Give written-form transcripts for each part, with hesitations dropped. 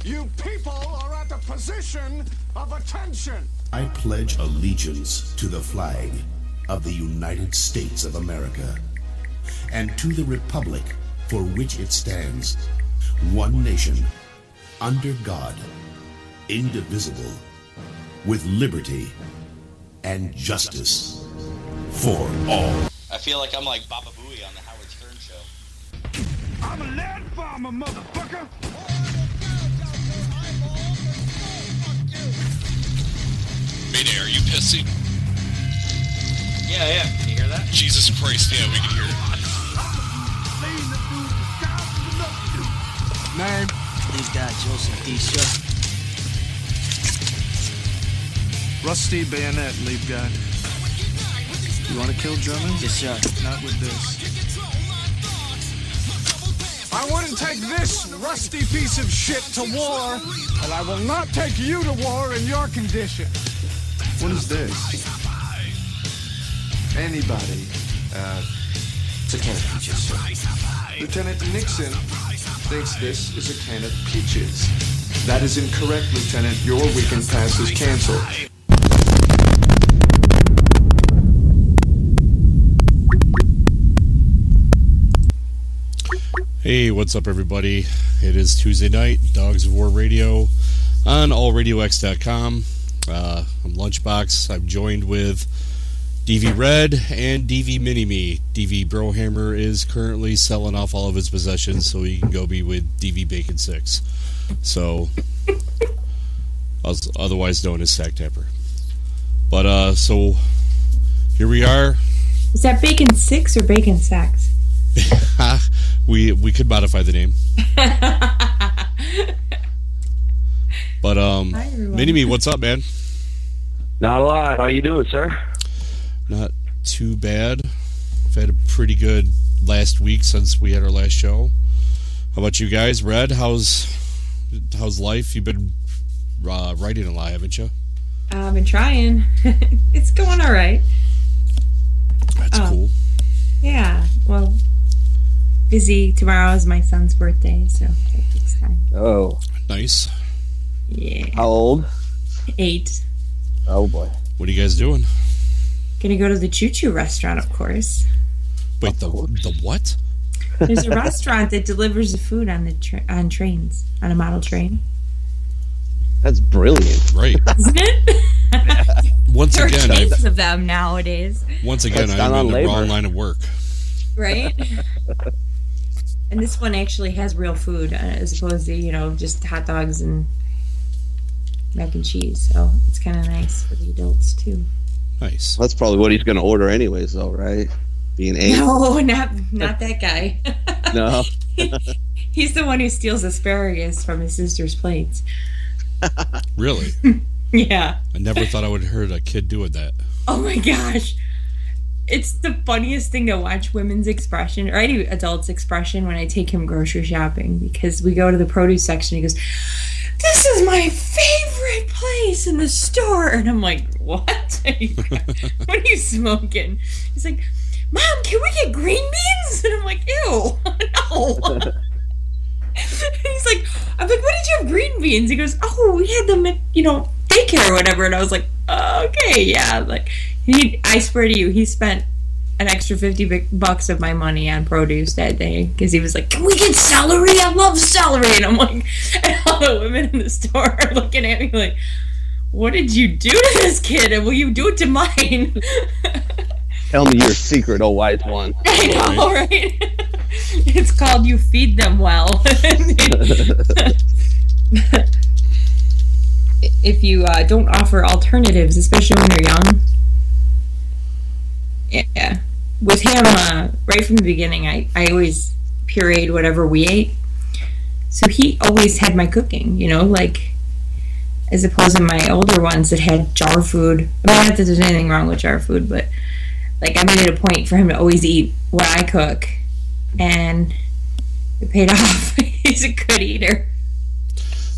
You people are at the position of attention. I pledge allegiance to the flag of the United States of America and to the republic for which it stands, one nation, under God, indivisible, with liberty and justice for all. I feel like I'm like Baba Booey on the Howard Stern show. I'm a land farmer, motherfucker. Mayday, are you pissing? Yeah, yeah. Can you hear that? Jesus Christ, yeah, we can hear it. Name? Lead guy Joseph D. Shutt. Rusty Bayonet, lead guy. You want to kill Germans? Yes, sir. Not with this. I wouldn't take this rusty piece of shit to war, and I will not take you to war in your condition. What is this? Anybody. It's a can of peaches, sir. Lieutenant Nixon thinks this is a can of peaches. That is incorrect, Lieutenant. Your weekend pass is canceled. Hey, what's up, everybody? It is Tuesday night, Dawgs of War Radio on allradiox.com. I'm Lunchbox. I'm joined with DV Red and DV Mini-Me. DV Brohammer is currently selling off all of his possessions so he can go be with DV Bacon 6. So, otherwise known as Sack Tapper. But, so, here we are. Is that Bacon 6 or Bacon Sacks? we could modify the name. But Mini-Me, what's up, man? Not a lot. How you doing, sir? Not too bad. I've had a pretty good last week since we had our last show. How about you guys? Red, how's life? You've been writing a lot, haven't you? I've been trying. It's going all right. That's cool. Yeah, well, busy. Tomorrow is my son's birthday, so that takes time. Oh. Nice. Yeah. How old? 8. Oh, boy. What are you guys doing? Gonna go to the Choo Choo restaurant, of course. Wait, the what? There's a restaurant that delivers the food on the on trains, on a model train. That's brilliant. Right. Isn't it? Once There again, are tons of them nowadays. I'm in the wrong line of work. Right? And this one actually has real food as opposed to, just hot dogs and mac and cheese. So it's kind of nice for the adults, too. Nice. That's probably what he's going to order anyways, though, right? Being 8. No, not that guy. No. He's the one who steals asparagus from his sister's plates. Really? Yeah. I never thought I would have heard a kid doing that. Oh my gosh. It's the funniest thing to watch women's expression, or any adult's expression, when I take him grocery shopping, because we go to the produce section. He goes, "This is my favorite place in the store." And I'm like, "What? What are you smoking?" He's like, "Mom, can we get green beans?" And I'm like, "Ew, no." He's like, I'm like, "What did you have green beans?" He goes, "Oh, we had them at, daycare or whatever." And I was like, "Okay, yeah." Like, I swear to you, he spent an extra $50 of my money on produce that day because he was like, "Can we get celery? I love celery." And I'm like, and all the women in the store are looking at me like, "What did you do to this kid? And will you do it to mine?" Tell me your secret, oh wise one. I know, right? It's called "You Feed Them Well." If you don't offer alternatives, especially when they're young. Yeah. With him, right from the beginning, I always pureed whatever we ate. So he always had my cooking, as opposed to my older ones that had jar food. I mean, not that there's anything wrong with jar food, but I made it a point for him to always eat what I cook. And it paid off. He's a good eater.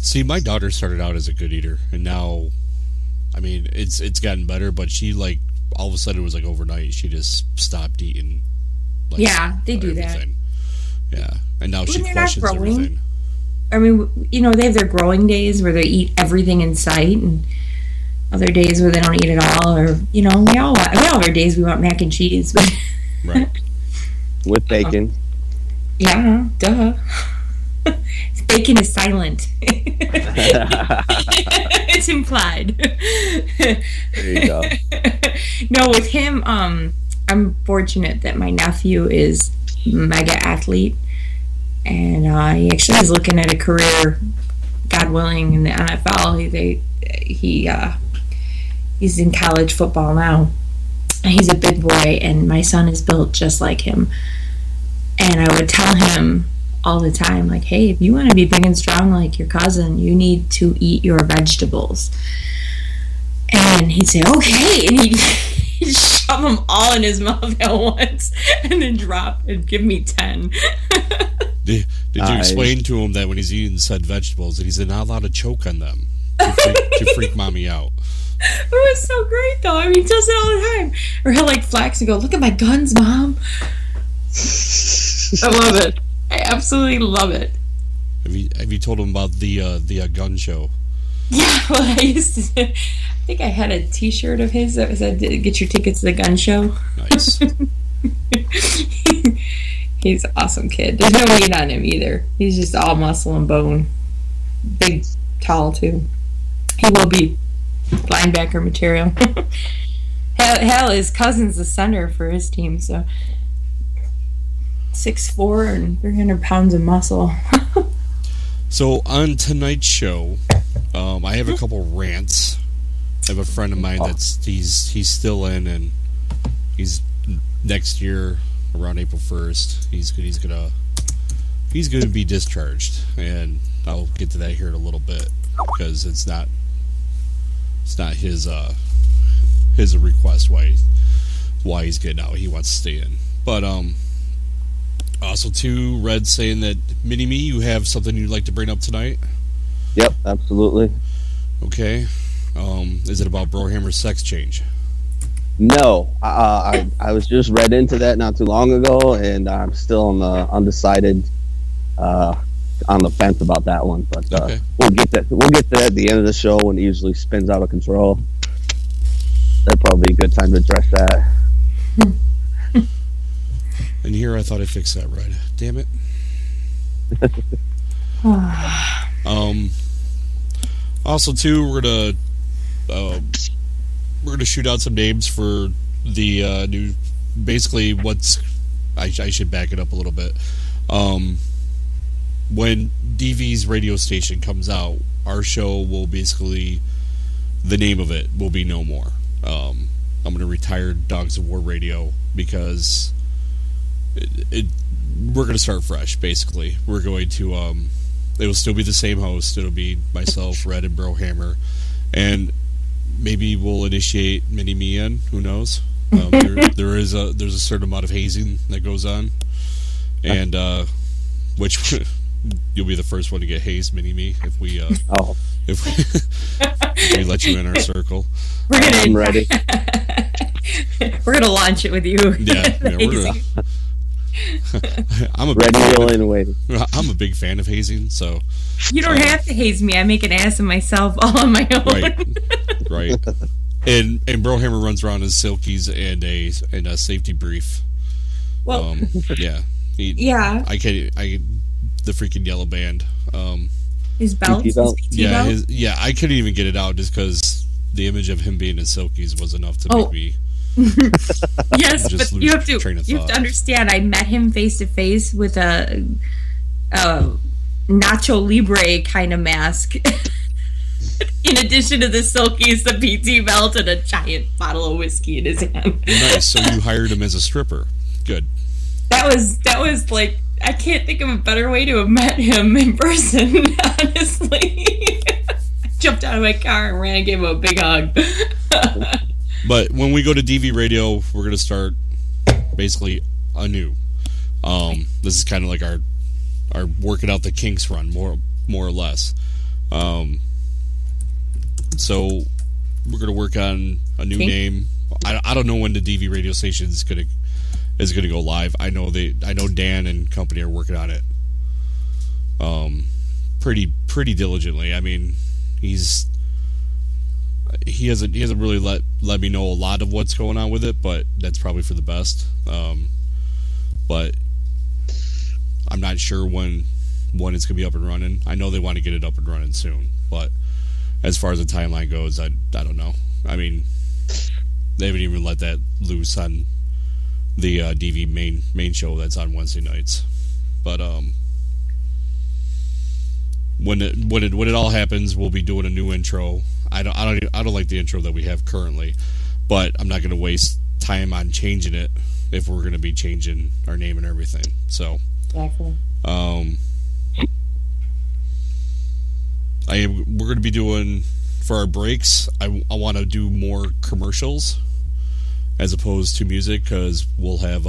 See, my daughter started out as a good eater, and now, I mean, it's gotten better, but she, all of a sudden, it was overnight, she just stopped eating. Yeah, they do everything. That. Yeah, and now she questions everything. I mean, you know, they have their growing days where they eat everything in sight, and other days where they don't eat at all. Or, you know, we all have our days we want mac and cheese. But Right. With bacon. yeah, duh. Bacon is silent. It's implied. There you go. No, with him, I'm fortunate that my nephew is mega athlete, and he actually is looking at a career, God willing, in the NFL. He's in college football now. He's a big boy, and my son is built just like him. And I would tell him all the time, like, hey, if you want to be big and strong like your cousin, you need to eat your vegetables. And he'd say, okay, and he'd shove them all in his mouth at once, and then drop and give me 10. Did you explain to him that when he's eating said vegetables that he's not allowed to choke on them to freak mommy out? It was so great, though. I mean, he does it all the time. Or he'll, like, flex and go, look at my guns, Mom. I love it. I absolutely love it. Have you told him about the gun show? Yeah, well, I think I had a T-shirt of his that said, "Get your tickets to the gun show." Nice. He's an awesome kid. There's no weight on him either. He's just all muscle and bone. Big, tall, too. He will be linebacker material. Hell, his cousin's the center for his team, so 6'4" and 300 pounds of muscle. So on tonight's show, I have a couple rants. I have a friend of mine he's still in, and he's next year around April 1st. He's gonna be discharged, and I'll get to that here in a little bit because it's not his request why he's getting out. He wants to stay in, but also too, Red saying that Mini-Me, you have something you'd like to bring up tonight? Yep, absolutely. Okay. Is it about Brohammer's sex change? No, I was just read into that not too long ago, and I'm still on the undecided, on the fence about that one. But Okay. we'll get to that at the end of the show when it usually spins out of control. That'd probably be a good time to address that. And here I thought I fixed that right. Damn it. Also too, we're gonna shoot out some names for the new. Basically, I should back it up a little bit. When DV's radio station comes out, our show will basically, the name of it will be No More. I'm gonna retire Dawgs of War Radio because we're going to start fresh, basically. We're going to, it will still be the same host. It'll be myself, Red, and Brohammer. And maybe we'll initiate Mini-Me in. Who knows? There's a certain amount of hazing that goes on. And, which you'll be the first one to get hazed, Mini-Me, if we let you in our circle. I'm ready. We're going to launch it with you. Yeah, we're going to. I'm a big fan of hazing, so you don't have to haze me. I make an ass of myself all on my own. Right. And Brohammer runs around in silkies and a safety brief. Well, yeah, yeah. The freaking yellow band. His belt. PT belt? Yeah, I couldn't even get it out just because the image of him being in silkies was enough to make me. Yes, but you have to understand. I met him face to face with a Nacho Libre kind of mask. In addition to the silkies, the PT belt, and a giant bottle of whiskey in his hand. Nice. So you hired him as a stripper. Good. That was like, I can't think of a better way to have met him in person. Honestly, I jumped out of my car and ran and gave him a big hug. But when we go to DV Radio, we're going to start basically anew. This is kind of like our working out the kinks run, more or less. So we're going to work on a new name. I don't know when the DV radio station is going to go live. I know Dan and company are working on it. pretty diligently. I mean, he hasn't really let me know a lot of what's going on with it, but that's probably for the best. But I'm not sure when it's gonna be up and running. I know they want to get it up and running soon, but as far as the timeline goes, I don't know. I mean, they haven't even let that loose on the DV main show that's on Wednesday nights. But when it all happens, we'll be doing a new intro. I don't like the intro that we have currently, but I'm not going to waste time on changing it if we're going to be changing our name and everything. So Exactly. we're going to be doing, for our breaks, I want to do more commercials as opposed to music, because we'll have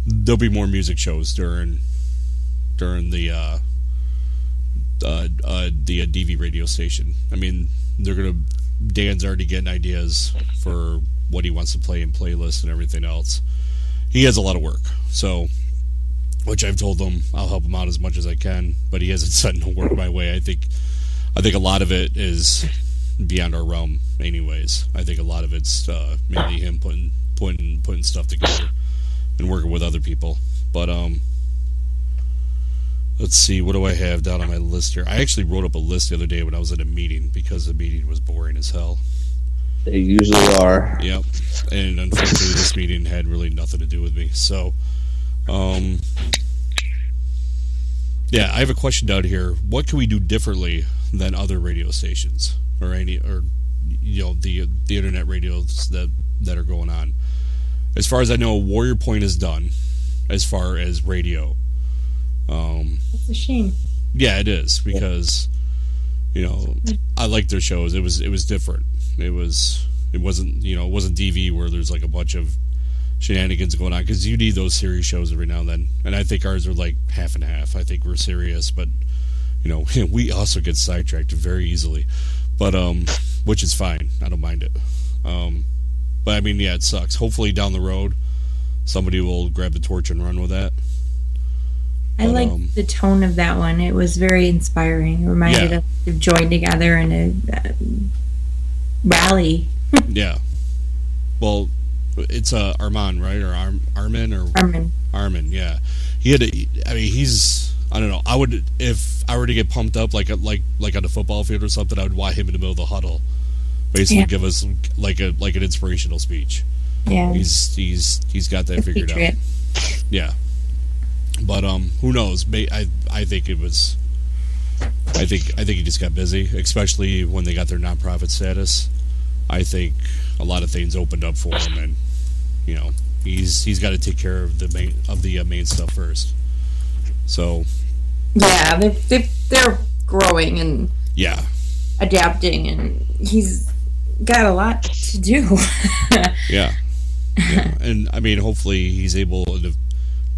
there'll be more music shows during the DV radio station. I mean, Dan's already getting ideas for what he wants to play in playlists and everything else. He has a lot of work, so, which I've told him I'll help him out as much as I can, but he hasn't sent no work my way. I think a lot of it is beyond our realm anyways. I think a lot of it's mainly him putting stuff together and working with other people. But let's see, what do I have down on my list here? I actually wrote up a list the other day when I was at a meeting, because the meeting was boring as hell. They usually are. Yep. And unfortunately, this meeting had really nothing to do with me. So, yeah, I have a question down here. What can we do differently than other radio stations, or the internet radios that are going on? As far as I know, Warrior Point is done as far as radio. It's a shame. Yeah, it is, because I like their shows. It was different. It wasn't DV where there's like a bunch of shenanigans going on, because you need those serious shows every now and then. And I think ours are like half and half. I think we're serious, but we also get sidetracked very easily. But which is fine. I don't mind it. But I mean, yeah, it sucks. Hopefully down the road somebody will grab the torch and run with that. I like the tone of that one. It was very inspiring. It reminded us to join together and a rally. Yeah. Well, it's Armand, right? Or Armin, or Armin. Yeah. He's. I don't know. I would, if I were to get pumped up like on a football field or something, I would want him in the middle of the huddle, basically give us like an inspirational speech. Yeah. He's got that figured out. Yeah. But who knows? I think it was. I think he just got busy, especially when they got their nonprofit status. I think a lot of things opened up for him, and he's got to take care of the main stuff first. So. Yeah, they're growing and adapting, and he's got a lot to do. Yeah, and I mean, hopefully he's able to,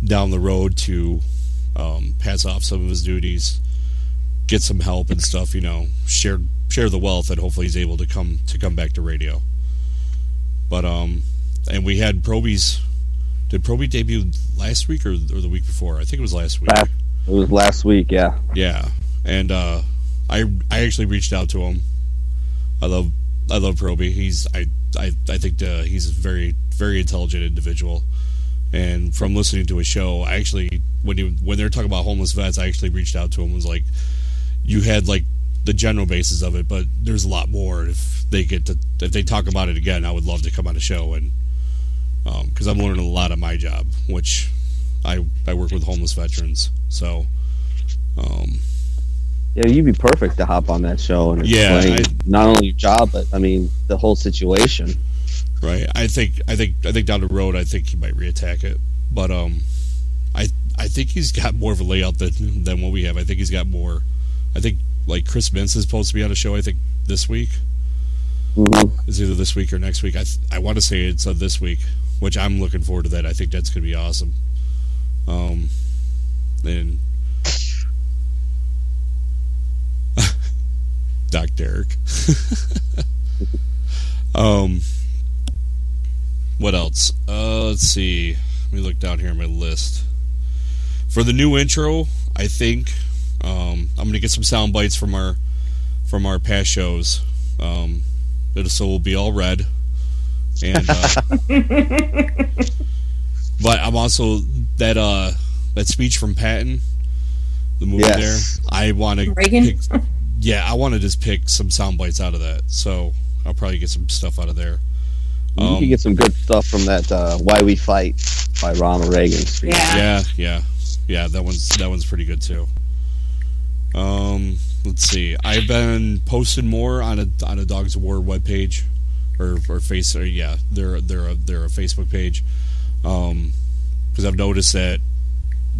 down the road, to pass off some of his duties, get some help and stuff. Share the wealth, and hopefully he's able to come back to radio. But and we had Proby's. Did Proby debut last week or the week before? I think it was last week. It was last week, yeah. Yeah, and I actually reached out to him. I love Proby. I think he's a very, very intelligent individual. And from listening to his show, I actually, when they were talking about homeless vets, I actually reached out to him and was like, you had like the general basis of it, but there's a lot more. If they talk about it again, I would love to come on the show, and because I'm learning a lot of my job, which I work with homeless veterans. So, yeah, you'd be perfect to hop on that show and explain not only your job, but I mean the whole situation. Right. I think down the road, I think he might reattack it, but I think he's got more of a layout than what we have. I think he's got more. I think like Chris Mintz is supposed to be on the show. I think this week. Mm-hmm. It's either this week or next week. I want to say it's this week, which I'm looking forward to that. I think that's going to be awesome. And Doc Derek. What else? Let's see. Let me look down here on my list. For the new intro, I think I'm gonna get some sound bites from our past shows. So we'll be all red, and but I'm also that speech from Patton, the movie there. I want to Reagan. I want to just pick some sound bites out of that. So I'll probably get some stuff out of there. You can get some good stuff from that "Why We Fight" by Ronald Reagan. Yeah. Yeah. That one's pretty good too. Let's see. I've been posting more on a Dawgs of War webpage, or face. Or they're a Facebook page. Because I've noticed that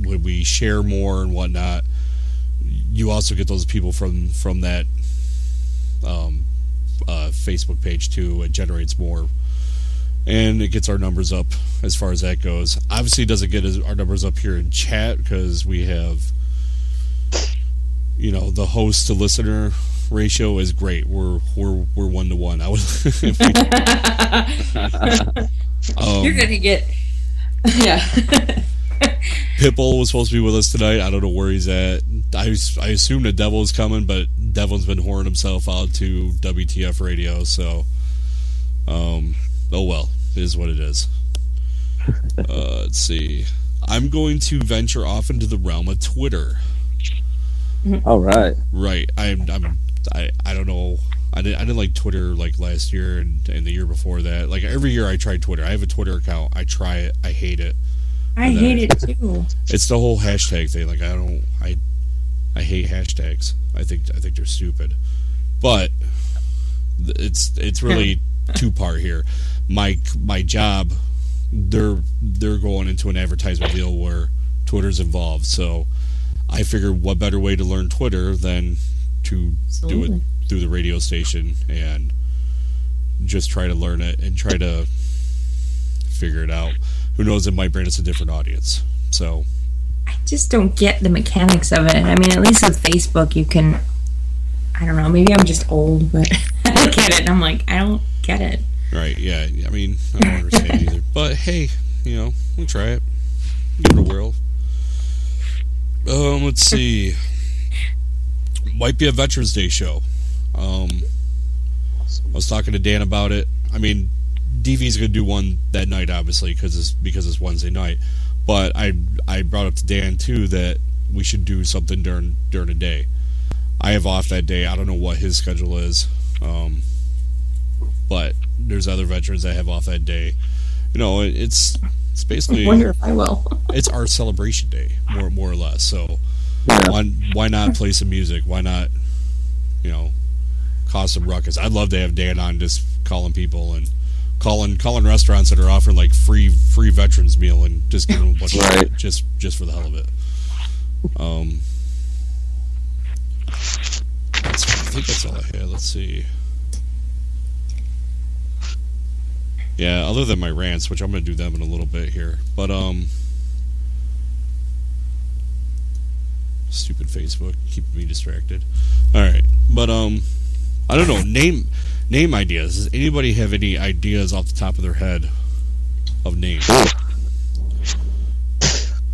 when we share more and whatnot, you also get those people from that Facebook page too. It generates more, and it gets our numbers up as far as that goes. Obviously, it doesn't get our numbers up here in chat because we have, the host to listener ratio is great. We're 1-to-1. You're gonna get Pitbull was supposed to be with us tonight. I don't know where he's at. I assume the Devil's coming, but Devil's been whoring himself out to WTF Radio. So, oh well, it is what it is. Let's see. I'm going to venture off into the realm of Twitter. All right. Right. I don't know. I didn't like Twitter like last year and the year before that. Like every year I try Twitter. I have a Twitter account. I try it. I hate it. I hate it too. It's the whole hashtag thing. Like I hate hashtags. I think they're stupid. But it's really two-part here. My job, they're going into an advertisement deal where Twitter's involved. So I figured what better way to learn Twitter than to do it through the radio station and just try to learn it and try to figure it out. Who knows, it might bring us a different audience. So I just don't get the mechanics of it. I mean, at least with Facebook you can, I don't know, maybe I'm just old, but I don't get it. I'm like, I don't get it. Right, yeah. I mean, I don't understand either. But hey, we'll try it. Give it a whirl. Let's see. Might be a Veterans Day show. I was talking to Dan about it. I mean, DV's gonna do one that night, obviously, because it's Wednesday night. But I brought up to Dan too that we should do something during the day. I have off that day. I don't know what his schedule is, but there's other veterans that have off that day. It's basically. I wonder if I will. It's our celebration day, more or less. So why not play some music? Why not, cause some ruckus? I'd love to have Dan on just calling people and calling restaurants that are offering like free veterans meal and just giving them a bunch of shit just for the hell of it. I think that's all I had. Let's see. Yeah, other than my rants, which I'm going to do them in a little bit here. But, stupid Facebook, keeping me distracted. Alright, but, I don't know, name ideas. Does anybody have any ideas off the top of their head of names?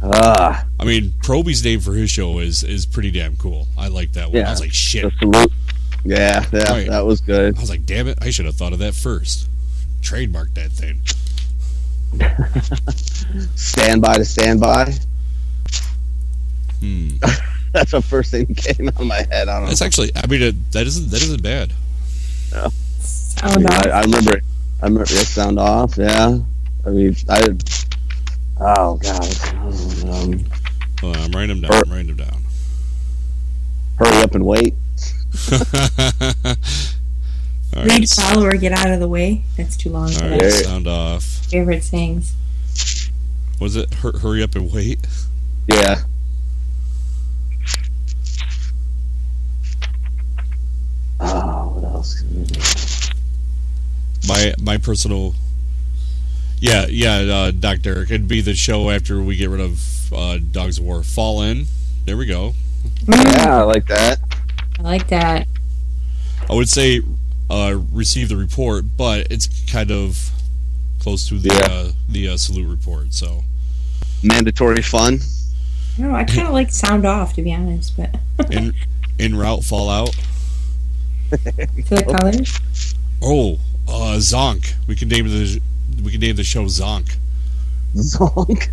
I mean, Proby's name for his show is pretty damn cool. I like that one. Yeah. I was like, shit. Yeah, right. That was good. I was like, damn it, I should have thought of that first. Trademark that thing. Standby to standby. That's the first thing that came out of my head. I don't know. That's actually, I mean, that isn't bad. No. Sound off. I remember it. Sound off. Yeah. I mean, oh god. Hold on, I'm writing them down. Hurry up and wait. All Read, right. follow, or get out of the way. That's too long for All right, that. sound off. Favorite sayings. Was it hurry up and wait? Yeah. Oh, what else can we do? My personal. Yeah, Dr. Eric. It'd be the show after we get rid of Dawgs of War. Fall In. There we go. Yeah, I like that. I like that. I would say receive the report, but it's kind of close to the salute report. So Mandatory fun. I don't know. I kind of like Sound Off, to be honest, but In route Fallout. for the colors. Oh, Zonk. We can name the show Zonk. Zonk.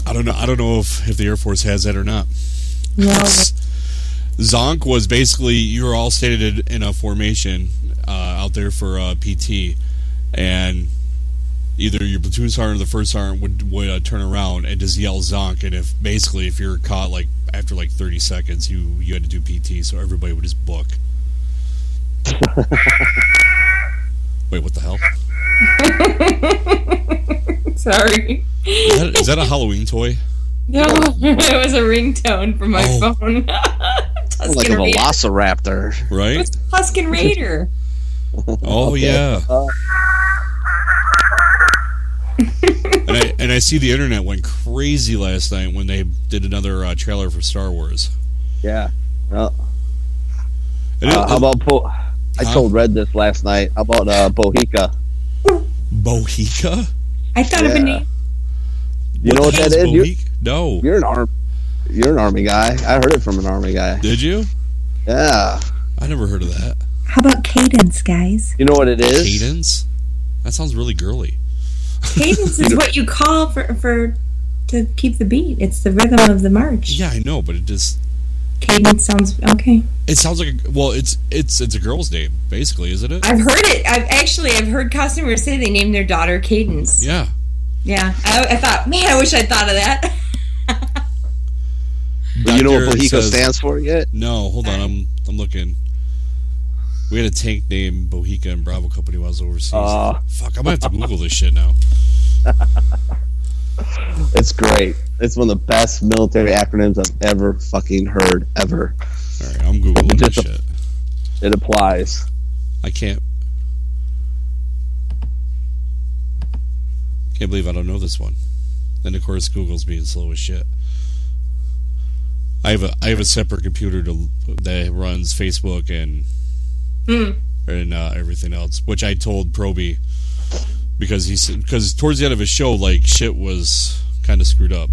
I don't know if the Air Force has that or not. No. Zonk was basically you were all stated in a formation out there for PT, and either your platoon sergeant or the first sergeant would turn around and just yell Zonk, and if you're caught like after like 30 seconds, you had to do PT, so everybody would just book. Wait, what the hell? Sorry. Is that a Halloween toy? No, it was a ringtone from my phone. Like a velociraptor. Right? It's Tusken Raider. Oh, yeah. And I see the internet went crazy last night when they did another trailer for Star Wars. Yeah. Well, how about I told Red this last night. How about Bohica? Bohica? I thought of a name. You know what that is? No. You're an army guy. I heard it from an army guy. Did you? Yeah. I never heard of that. How about cadence, guys? You know what it is? Cadence? That sounds really girly. Cadence is what you call for to keep the beat. It's the rhythm of the march. Yeah, I know, but it just... Cadence sounds okay. It sounds like it's a girl's name, basically, isn't it? I've heard it. I've heard customers say they named their daughter Cadence. Yeah. Yeah. I thought, man, I wish I'd thought of that. You know what Bohica stands for yet? No, hold on. I'm looking. We had a tank named Bohica in Bravo Company while I was overseas. Fuck, I'm gonna have to Google this shit now. It's great. It's one of the best military acronyms I've ever fucking heard, ever. Alright, I'm Googling this shit. It applies. I can't believe I don't know this one. And of course Google's being slow as shit. I have a separate computer that runs Facebook and everything else, which I told Proby because towards the end of his show, like, shit was kind of screwed up.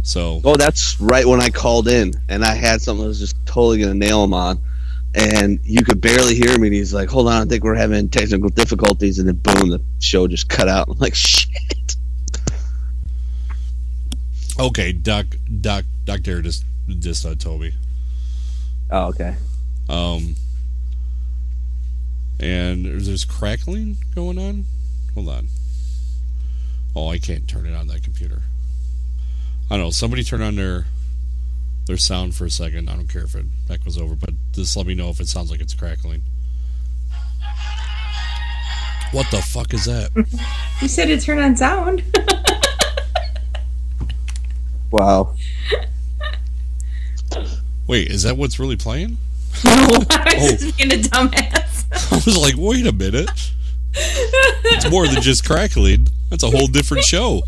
So that's right when I called in and I had something that was just totally gonna nail him on, and you could barely hear me. And he's like, "Hold on, I think we're having technical difficulties," and then boom, the show just cut out. I'm like, shit. Okay, Doc Dare just Toby. Oh, okay. And there's crackling going on. Hold on. Oh, I can't turn it on that computer. I don't know. Somebody turn on their sound for a second. I don't care if it echoes over, but just let me know if it sounds like it's crackling. What the fuck is that? You said to turn on sound. Wow. Wait, is that what's really playing? No, I was just being a dumbass. I was like, wait a minute. It's more than just crackling. That's a whole different show.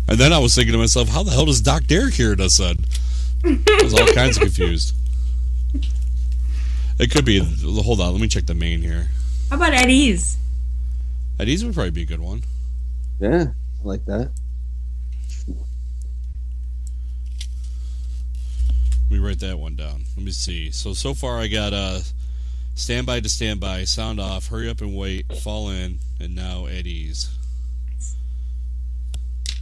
And then I was thinking to myself, how the hell does Doc Derek hear us then? I was all kinds of confused. It could be... Hold on, let me check the main here. How about Eddie's? Eddie's would probably be a good one. Yeah, I like that. Let me write that one down. Let me see. So far I got standby to standby, sound off, hurry up and wait, fall in, and now Eddie's.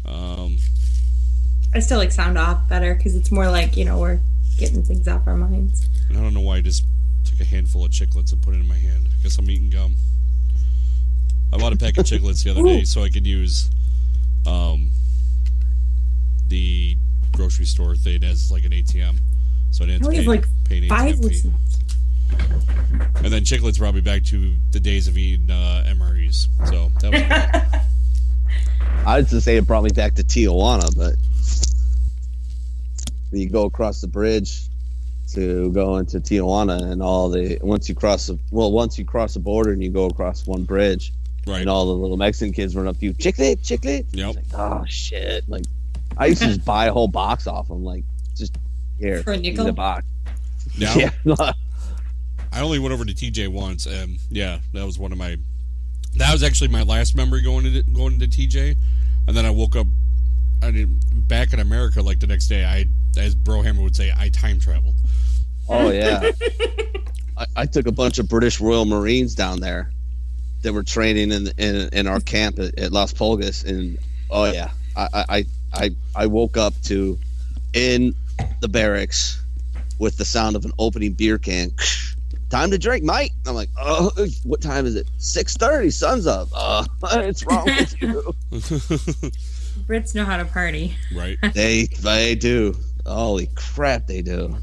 I still like sound off better because it's more like, we're getting things off our minds. And I don't know why I just took a handful of chiclets and put it in my hand. I guess I'm eating gum. I bought a pack of chiclets the other day so I could use the grocery store thing as like an ATM. So I didn't have to pay an 5 ATM fee. And then chiclets brought me back to the days of eating MREs. So that was good. I was to say it brought me back to Tijuana, but you go across the bridge to go into Tijuana, and once you cross the border and you go across one bridge, right, and all the little Mexican kids run up to you, chiclet. Yep. Like, oh shit! Like, I used to just buy a whole box off them, like, just here for a nickel. eat a box. Yeah. Yeah. I only went over to TJ once, and yeah, that was actually my last memory going to TJ, and then I woke up back in America, like the next day, as Brohammer would say, I time traveled. Oh yeah. I took a bunch of British Royal Marines down there that were training in our camp at Las Pulgas, and oh yeah, I woke up to in the barracks with the sound of an opening beer can. Time to drink, mate. I'm like, oh, what time is it? 6:30. Sun's up. It's wrong with you. Brits know how to party. Right. They do. Holy crap, they do.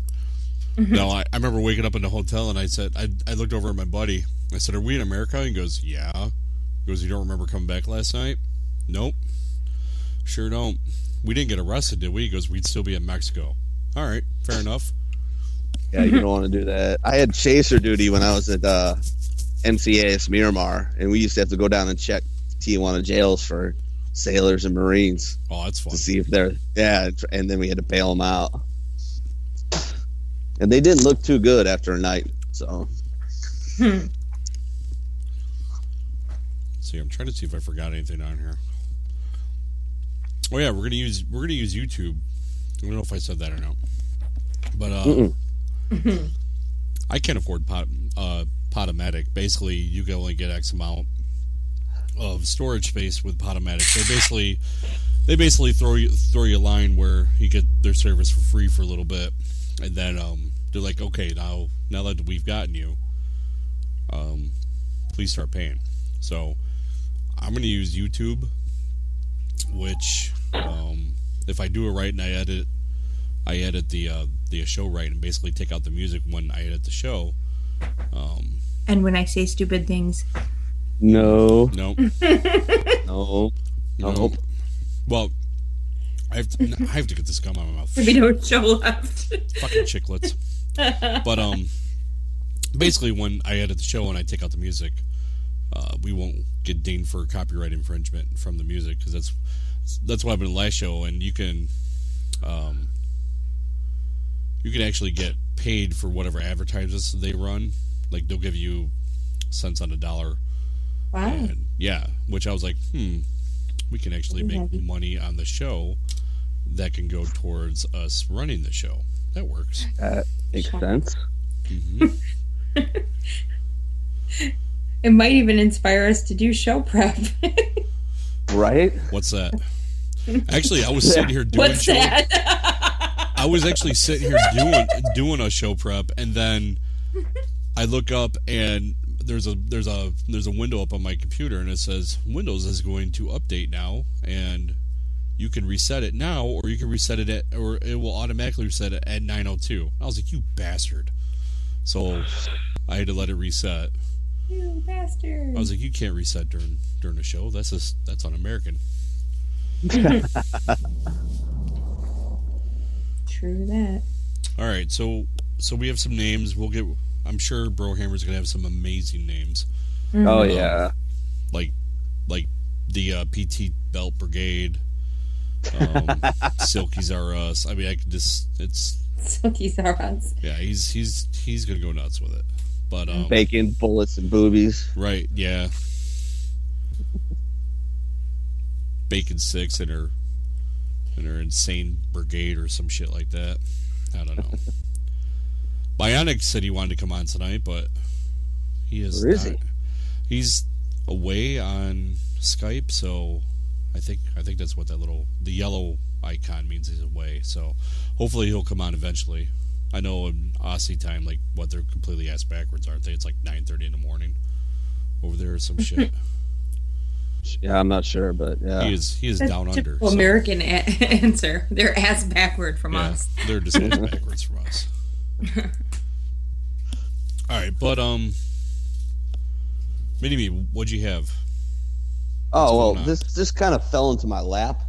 No, I remember waking up in the hotel and I said, I looked over at my buddy. I said, "Are we in America?" And he goes, "Yeah." He goes, "You don't remember coming back last night?" Nope. Sure don't. We didn't get arrested, did we? He goes, "We'd still be in Mexico." All right, fair enough. Yeah, you don't want to do that. I had chaser duty when I was at MCAS Miramar, and we used to have to go down and check Tijuana jails for sailors and Marines. Oh, that's fun. To see if they're, and then we had to bail them out. And they didn't look too good after a night, so. See, I'm trying to see if I forgot anything on here. Oh yeah, we're gonna use YouTube. I don't know if I said that or not, but I can't afford Podomatic. Basically, you can only get X amount of storage space with Podomatic. They basically throw you a line where you get their service for free for a little bit, and then they're like, okay, now that we've gotten you, please start paying. So I'm going to use YouTube, which if I do it right and I edit the show right and basically take out the music when I edit the show. And when I say stupid things. No. Nope. No. Nope. Well, I have to get this gum out of my mouth. We don't show left. Fucking chiclets. But basically when I edit the show and I take out the music, we won't get dinged for copyright infringement from the music, because that's what happened in the last show, and you can actually get paid for whatever advertisements they run. Like, they'll give you cents on the dollar. Wow. And, yeah, which I was like, we can actually make money on the show that can go towards us running the show. That works. Makes sense. Mm-hmm. It might even inspire us to do show prep. Right? What's that? Actually, I was sitting here doing What's that? I was actually sitting here doing a show prep, and then I look up and there's a window up on my computer, and it says Windows is going to update now, and you can reset it now, or you can reset it or it will automatically reset it at 9:02. I was like, you bastard! So I had to let it reset. You bastard! I was like, you can't reset during the show. That's un-American. True that. All right, so we have some names. I'm sure Brohammer's gonna have some amazing names. Mm-hmm. Oh yeah, like the PT Belt Brigade, Silky's R Us. I mean, it's Silky's R Us. Yeah, he's gonna go nuts with it. But bacon, bullets, and boobies. Right? Yeah. Bacon 6 and her insane brigade or some shit like that. I don't know. Bionic said he wanted to come on tonight, but he is. Where is he? He's away on Skype, so I think that's what the yellow icon means. He's away, so hopefully he'll come on eventually. I know in Aussie time, like, what, they're completely ass backwards, aren't they? It's like 9:30 in the morning over there or some shit. Yeah, I'm not sure, but yeah, he is That's down under. typical American answer. They're ass backward from us. They're just ass backwards from us. All right, but Mini-Me, what'd you have? Oh well, this kind of fell into my lap,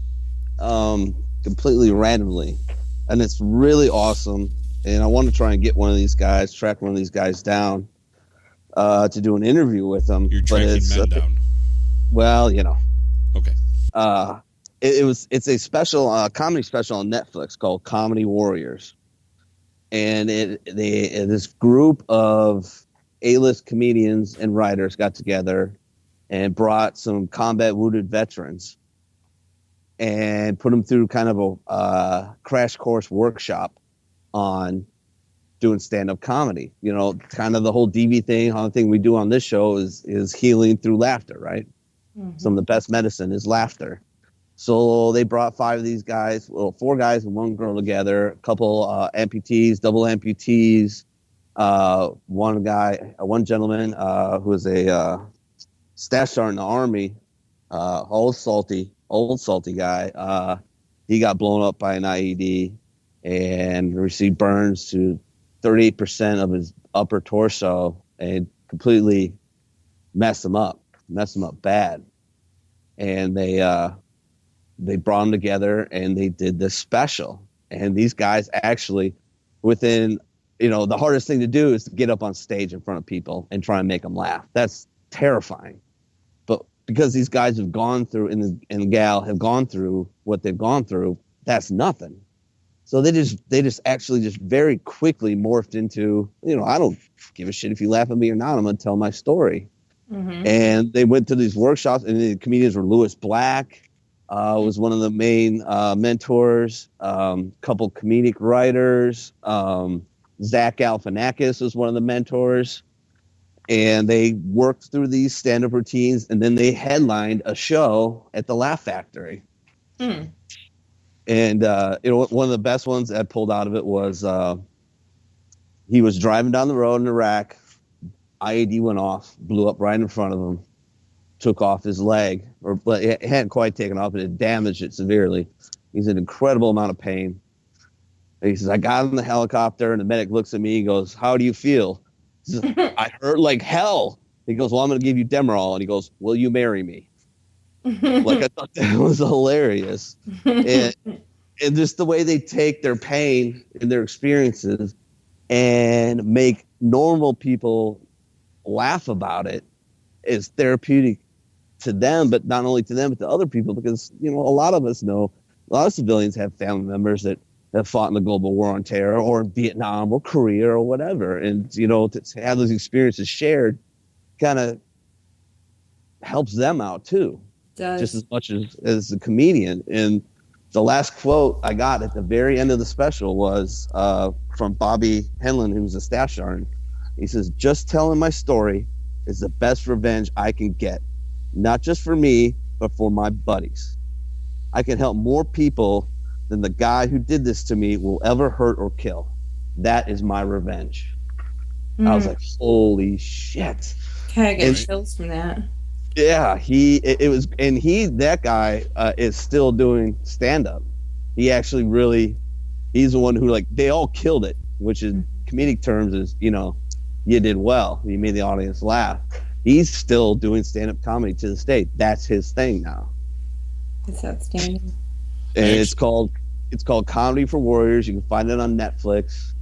completely randomly, and it's really awesome. And I want to try and get track one of these guys down, to do an interview with them. You're tracking men down. Well, you know. Okay. It's a special comedy special on Netflix called Comedy Warriors, and this group of A-list comedians and writers got together and brought some combat wounded veterans and put them through kind of a crash course workshop on doing stand-up comedy. You know, kind of the whole DV thing, the thing we do on this show is healing through laughter, right? Mm-hmm. Some of the best medicine is laughter. So they brought 5 of these guys, 4 guys and 1 girl together, a couple amputees, double amputees, one gentleman who was a staff sergeant in the Army, old salty guy. He got blown up by an IED and received burns to 38% of his upper torso and completely messed him up bad. And they brought them together and they did this special. And these guys actually, within, the hardest thing to do is to get up on stage in front of people and try and make them laugh. That's terrifying. But because these guys have gone through, and gal have gone through what they've gone through, that's nothing. So they just actually very quickly morphed into, I don't give a shit if you laugh at me or not. I'm going to tell my story. Mm-hmm. And they went to these workshops, and the comedians were Lewis Black, was one of the main mentors, couple comedic writers. Zach Galifianakis was one of the mentors. And they worked through these stand-up routines, and then they headlined a show at the Laugh Factory. Mm. And one of the best ones that I pulled out of it was he was driving down the road in Iraq. IED went off, blew up right in front of him, took off his leg, but it hadn't quite taken off, but it damaged it severely. He's in an incredible amount of pain. And he says, I got in the helicopter, and the medic looks at me. He goes, how do you feel? He says, I hurt like hell. He goes, well, I'm going to give you Demerol. And he goes, will you marry me? Like, I thought that was hilarious. And just the way they take their pain and their experiences and make normal people laugh about it is therapeutic to them, but not only to them, but to other people, because, a lot of us know, a lot of civilians have family members that have fought in the global war on terror or in Vietnam or Korea or whatever. And, to have those experiences shared kind of helps them out too. Just as much as the comedian. And the last quote I got at the very end of the special was from Bobby Henlon, who's a staff sergeant. He says, just telling my story is the best revenge I can get, not just for me, but for my buddies. I can help more people than the guy who did this to me will ever hurt or kill. That is my revenge. I was like, holy shit. Kind of get chills from that. Yeah, that guy is still doing stand-up. He actually he's the one who, they all killed it, which in comedic terms is, you did well. You made the audience laugh. He's still doing stand-up comedy to this day. That's his thing now. It's outstanding. And it's called Comedy for Warriors. You can find it on Netflix.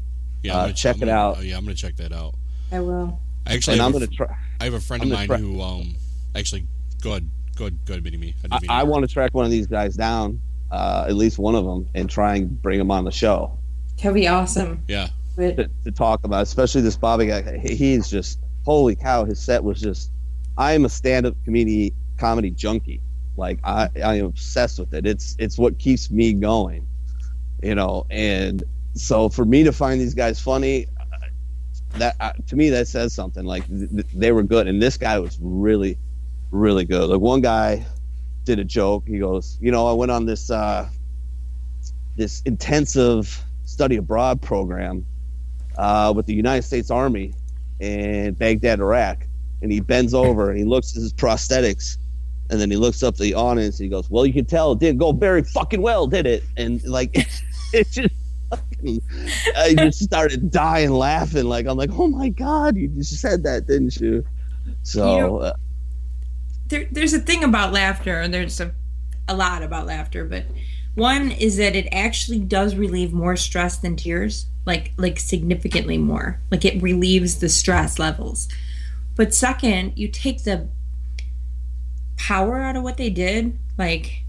Yeah, check it out. Oh, yeah, I'm going to check that out. I will. Actually, I'm going to try. I have a friend of mine who actually, go ahead, Mini-Me. I want to track one of these guys down, at least one of them, and try and bring them on the show. That'd be awesome. Yeah. To talk about, especially this Bobby guy. He's just, holy cow, his set was just, I am a stand-up comedy junkie. Like, I am obsessed with it. It's what keeps me going, and so for me to find these guys funny, that to me, that says something. Like, they were good, and this guy was really, really good. Like, one guy did a joke. He goes, I went on this intensive study abroad program with the United States Army in Baghdad, Iraq, and he bends over and he looks at his prosthetics, and then he looks up to the audience and he goes, well, you can tell it didn't go very fucking well, did it? And it just I just started dying laughing. I'm like, oh my God, you just said that, didn't you? So there's a thing about laughter, and there's a lot about laughter, but one is that it actually does relieve more stress than tears, like significantly more. Like, it relieves the stress levels. But second, you take the power out of what they did, like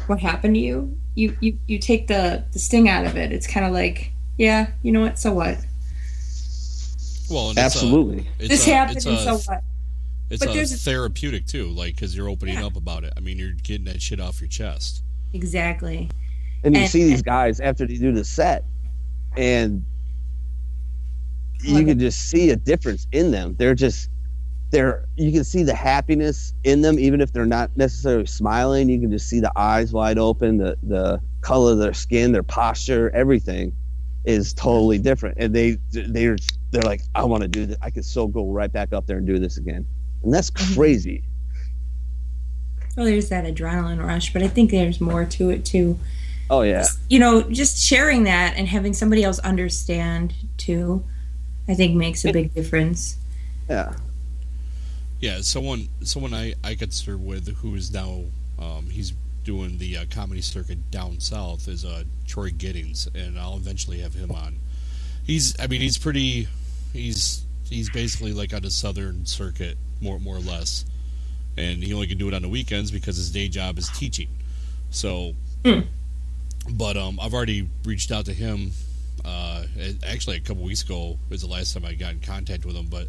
what happened to you. You take the sting out of it. It's kind of like, yeah, you know what? So what? Well, absolutely. This happened, and so what? It's therapeutic too, because you're opening up about it. I mean, you're getting that shit off your chest. Exactly. And you see these guys after they do the set, and you can just see a difference in them. You can see the happiness in them, even if they're not necessarily smiling. You can just see the eyes wide open, the color of their skin, their posture, everything is totally different. And they're like, I want to do this. I could so go right back up there and do this again. And that's crazy. Well, there's that adrenaline rush, but I think there's more to it too. Oh yeah. Just sharing that and having somebody else understand too, I think makes a big difference. Yeah. Yeah, someone I could serve with who is now he's doing the comedy circuit down south is Troy Giddings, and I'll eventually have him on. He's basically like on the southern circuit more or less, and he only can do it on the weekends because his day job is teaching. So, but I've already reached out to him. Actually, a couple weeks ago was the last time I got in contact with him, but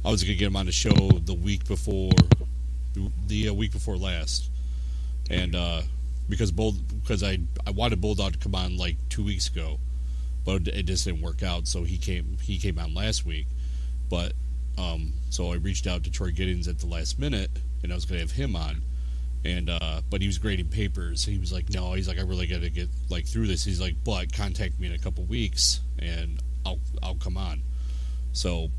I was gonna get him on the show the week before last, and because I wanted Bulldog to come on like 2 weeks ago, but it just didn't work out. So he came on last week, but so I reached out to Troy Giddings at the last minute, and I was gonna have him on, and but he was grading papers. He was like, no, he's like, I really gotta get like through this. He's like, but contact me in a couple weeks, and I'll come on. So.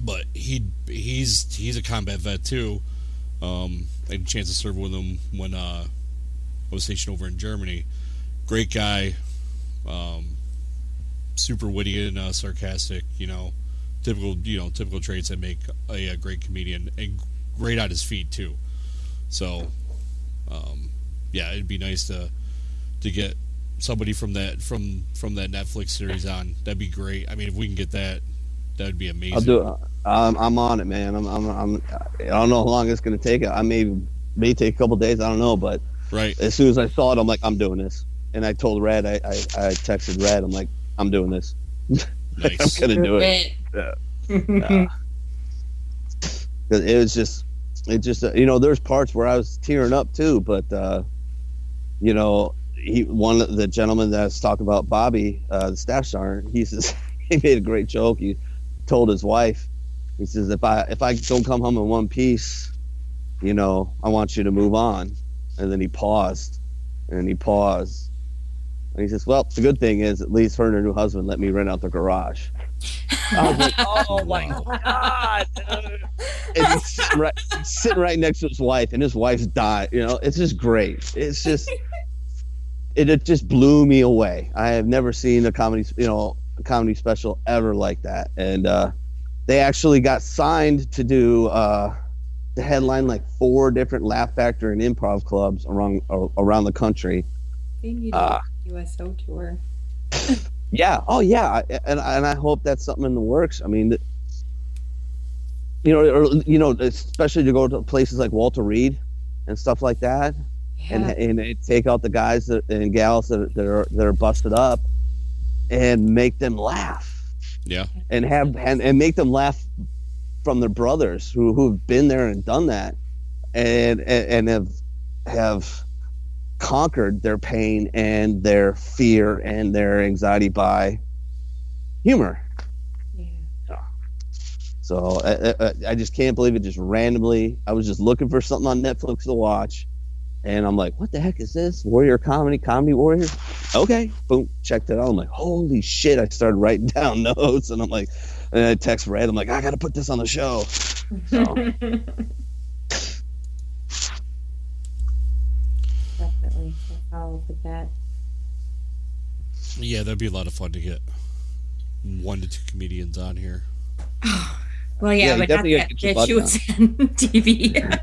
But he's a combat vet too. I had a chance to serve with him when I was stationed over in Germany. Great guy, super witty and sarcastic. Typical traits that make a great comedian, and great on his feet too. So, yeah, it'd be nice to get somebody from that Netflix series on. That'd be great. I mean, if we can get that. That would be amazing. I'll do it. I'm on it, man. I don't know how long it's going to take. I may take a couple days. I don't know, but right. As soon as I saw it, I'm like, I'm doing this. And I told Red, I texted Red, I'm like, I'm doing this. Nice. I'm going to do it. Yeah. It was just there's parts where I was tearing up too, but one of the gentlemen that I was talking about, Bobby, the staff sergeant, he says he made a great joke. He told his wife, he says, if I don't come home in one piece, I want you to move on. And then he paused, and he says, well, the good thing is at least her and her new husband let me rent out the garage. I was like, oh my God. And he's sitting right next to his wife, and his wife's died. It's just great. It's just, it just blew me away. I have never seen a comedy special ever like that. And they actually got signed to do the headline like 4 different Laugh Factory and improv clubs around the country. They need a USO tour. Yeah. Oh yeah. And I hope that's something in the works. I mean, especially to go to places like Walter Reed and stuff like that. Yeah. And they take out the guys and gals that are busted up and make them laugh. Yeah. And make them laugh from their brothers who've been there and done that and have conquered their pain and their fear and their anxiety by humor. Yeah. So I just can't believe it. Just randomly, I was just looking for something on Netflix to watch, and I'm like, what the heck is this? Warrior Comedy Warrior? Okay, boom, checked it out. I'm like, holy shit! I started writing down notes, and I'm like, and I text Red. I'm like, I got to put this on the show. So. Definitely, I'll put that. Yeah, that'd be a lot of fun to get 1 to 2 comedians on here. Well, yeah, but not that bitch who was on TV.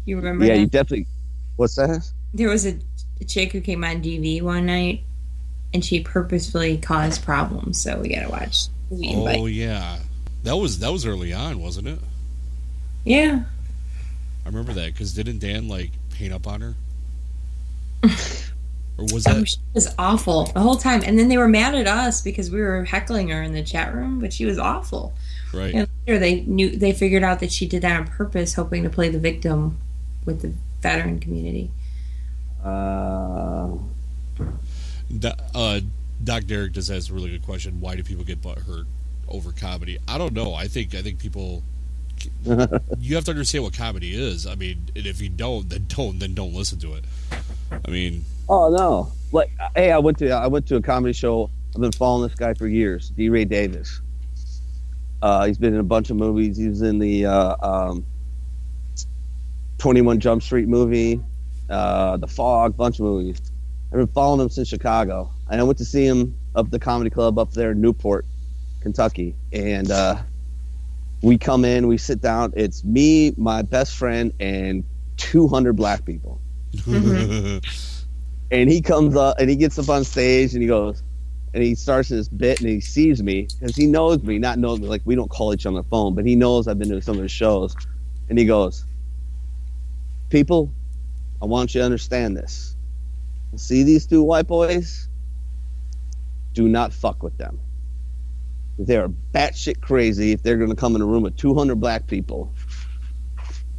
You remember? Yeah, that? you definitely. What's that? There was a chick who came on TV one night, and she purposefully caused problems. So we gotta watch. Oh yeah, that was early on, wasn't it? Yeah. I remember that because didn't Dan like paint up on her? Or was that? She was awful the whole time, and then they were mad at us because we were heckling her in the chat room. But she was awful. Right. And later they figured out that she did that on purpose, hoping to play the victim with the veteran community? Doc Derek just has a really good question. Why do people get butt hurt over comedy? I don't know. I think people. You have to understand what comedy is. I mean, and if you don't listen to it. I mean. Oh no! Like, hey, I went to a comedy show. I've been following this guy for years. D. Ray Davis. He's been in a bunch of movies. He was in the 21 Jump Street movie, The Fog, bunch of movies. I've been following him since Chicago, and I went to see him up at the comedy club up there in Newport, Kentucky. And we come in, we sit down. It's me, my best friend, and 200 black people. And he comes up, and he gets up on stage, and he goes, and he starts his bit, and he sees me, because he knows me, like we don't call each other on the phone, but he knows I've been to some of his shows. And he goes, people, I want you to understand this. See these two white boys? Do not fuck with them. They are batshit crazy if they're going to come in a room with 200 black people.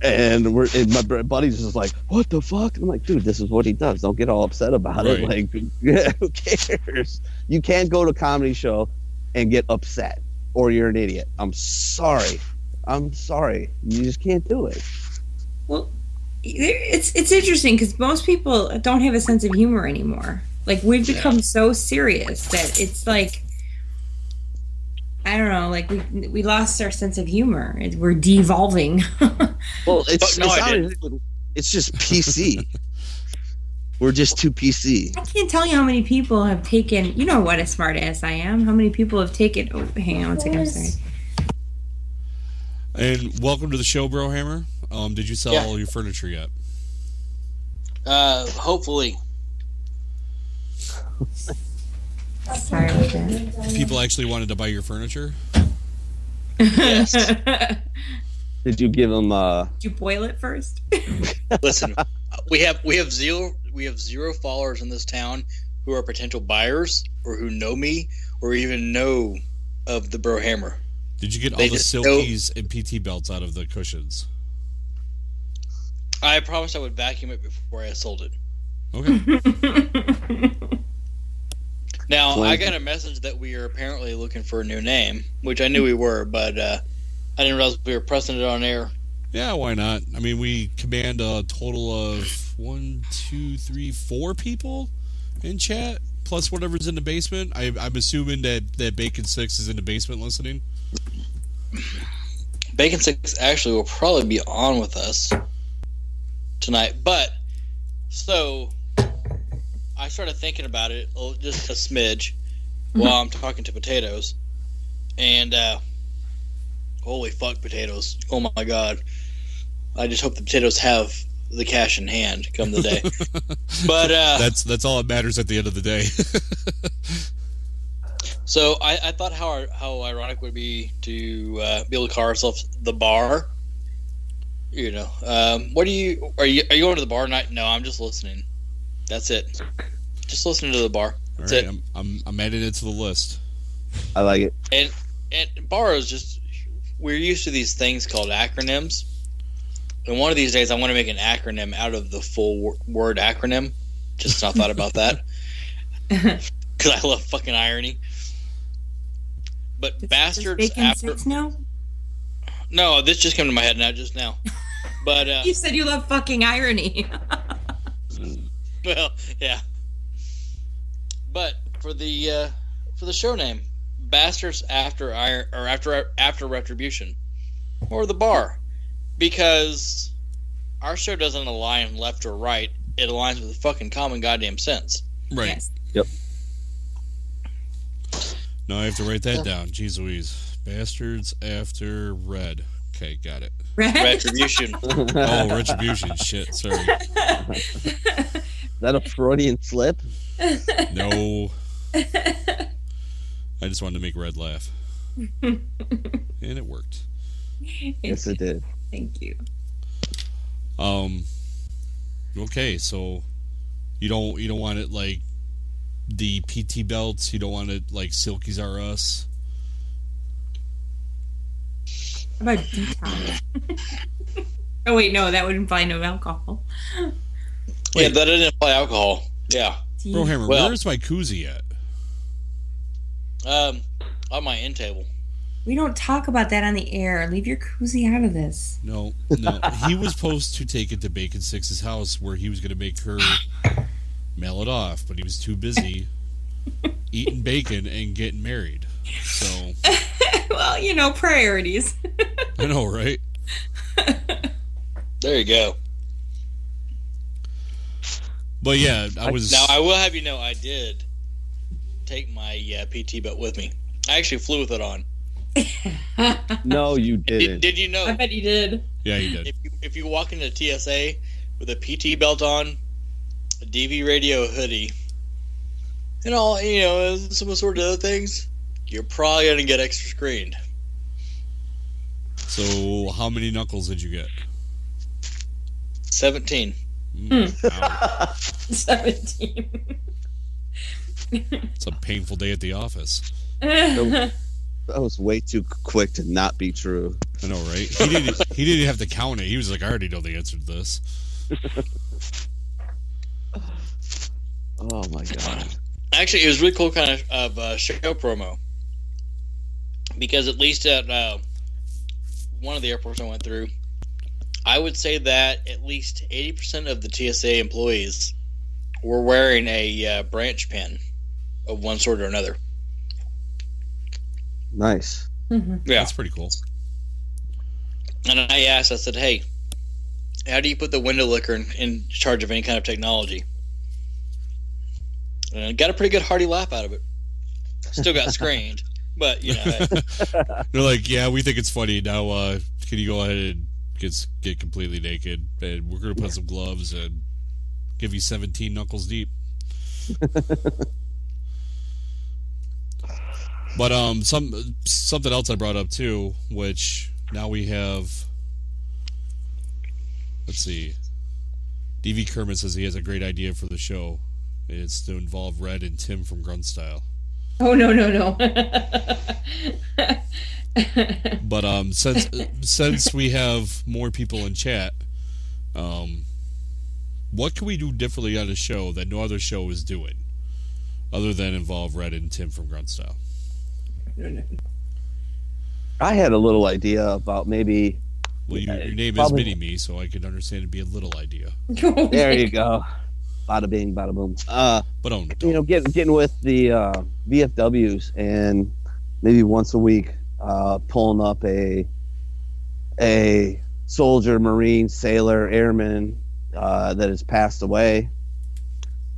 And my buddy's just like, what the fuck? I'm like, dude, this is what he does. Don't get all upset about it. Like, yeah, who cares? You can't go to a comedy show and get upset, or you're an idiot. I'm sorry. You just can't do it. Well, it's interesting because most people don't have a sense of humor anymore. Like, we've become so serious that it's like, I don't know, like we lost our sense of humor. We're devolving. Well, it's just PC. We're just too PC. I can't tell you how many people have taken, you know what a smart ass I am, how many people have taken, oh, hang on one second, I'm sorry. And welcome to the show, Bro Hammer. Did you sell all your furniture yet? Hopefully. Sorry about that. People actually wanted to buy your furniture? Yes. Did you give them? Did you boil it first? Listen, we have zero followers in this town who are potential buyers or who know me or even know of the Bro Hammer. Did you get all the silkies and PT belts out of the cushions? I promised I would vacuum it before I sold it. Okay. Now, I got a message that we are apparently looking for a new name, which I knew we were, but I didn't realize we were pressing it on air. Yeah, why not? I mean, we command a total of 4 people in chat, plus whatever's in the basement. I'm assuming that Bacon 6 is in the basement listening. Bacon 6 actually will probably be on with us tonight, but so I started thinking about it just a smidge while I'm talking to potatoes, and holy fuck, potatoes! Oh my god! I just hope the potatoes have the cash in hand come the day. But that's all that matters at the end of the day. So I thought how ironic would it be to be able to call ourselves the bar. You know, what are you going to the bar tonight? No, I'm just listening. That's it. Just listening to the bar. That's all right, it. I'm adding it to the list. I like it. And bar is just, we're used to these things called acronyms. And one of these days I want to make an acronym out of the full word acronym. Just not thought about that. Because I love fucking irony. But bastards after... Six now? No, this just came to my head just now. But you said you love fucking irony. Well, yeah. But for the show name, Bastards After after Retribution, or the bar, because our show doesn't align left or right; it aligns with fucking common goddamn sense. Right. Yes. Yep. No, I have to write that down. Jeez Louise. Bastards After Red. Okay, got it. Retribution. Oh, Retribution. Shit, sorry. Is that a Freudian slip? No. I just wanted to make Red laugh. And it worked. Yes, it did. Thank you. Okay, so you don't want it like the PT belts, you don't want it like Silkies R Us. How about detox? Oh wait, no, that would imply no alcohol. Yeah, that didn't imply alcohol. Yeah. Brohammer, Well- where's my koozie at? On my end table. We don't talk about that on the air. Leave your koozie out of this. No. He was supposed to take it to Bacon Six's house where he was going to make her mail it off, but he was too busy eating bacon and getting married. So, Well, priorities. I know, right? There you go. But yeah, I was. Now, I will have you know, I did take my PT belt with me. I actually flew with it on. No, you didn't. Did you know? I bet you did. Yeah, you did. If you walk into TSA with a PT belt on, a DV radio hoodie, and all, some sort of other things, you're probably going to get extra screened. So, how many knuckles did you get? 17. Wow. 17. It's a painful day at the office. That was way too quick to not be true. I know, right? He didn't have to count it. He was like, I already know the answer to this. Oh my god. Actually, it was really cool kind of show promo. Because at least at one of the airports I went through, I would say that at least 80% of the TSA employees were wearing a branch pin of one sort or another. Nice. Yeah. That's pretty cool. And I asked, I said, hey, how do you put the window licker in charge of any kind of technology? And I got a pretty good hearty laugh out of it. Still got screened, but, hey. They're like, yeah, we think it's funny. Now, can you go ahead and get completely naked? And we're going to put some gloves and give you 17 knuckles deep. But something else I brought up too, which now we have. Let's see. DV Kermit says he has a great idea for the show. It's to involve Red and Tim from Grunt Style. Oh no. But since we have more people in chat, what can we do differently on the show that no other show is doing, other than involve Red and Tim from Grunt Style? I had a little idea about maybe. Well, your name probably- is Mini Me, so I can understand it'd be a little idea. There you go. Bada bing, bada boom. But don't. Getting with the VFWs and maybe once a week, pulling up a soldier, Marine, sailor, airman that has passed away,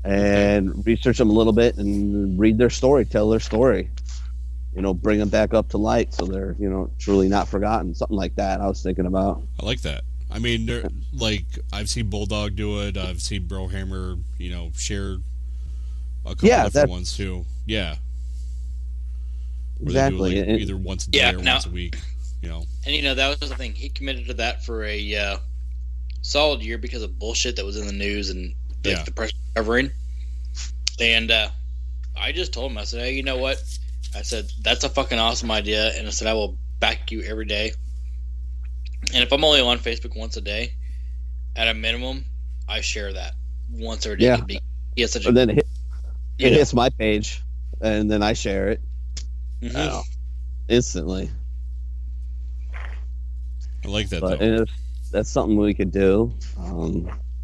and research them a little bit and read their story, tell their story. Bring them back up to light so they're truly not forgotten. Something like that. I was thinking about. I like that. I mean, I've seen Bulldog do it. I've seen Brohammer, share a couple different ones too. Yeah. Where Exactly. They do either once a day or once a week. And that was the thing. He committed to that for a solid year because of bullshit that was in the news and the press covering. And I just told him, I said, hey, you know what? I said, that's a fucking awesome idea. And I said, I will back you every day. And if I'm only on Facebook once a day, at a minimum, I share that once every day. Yeah. He has such a, And then it hits my page, and then I share it. Mhm. Instantly. I like that But though. that's something we could do.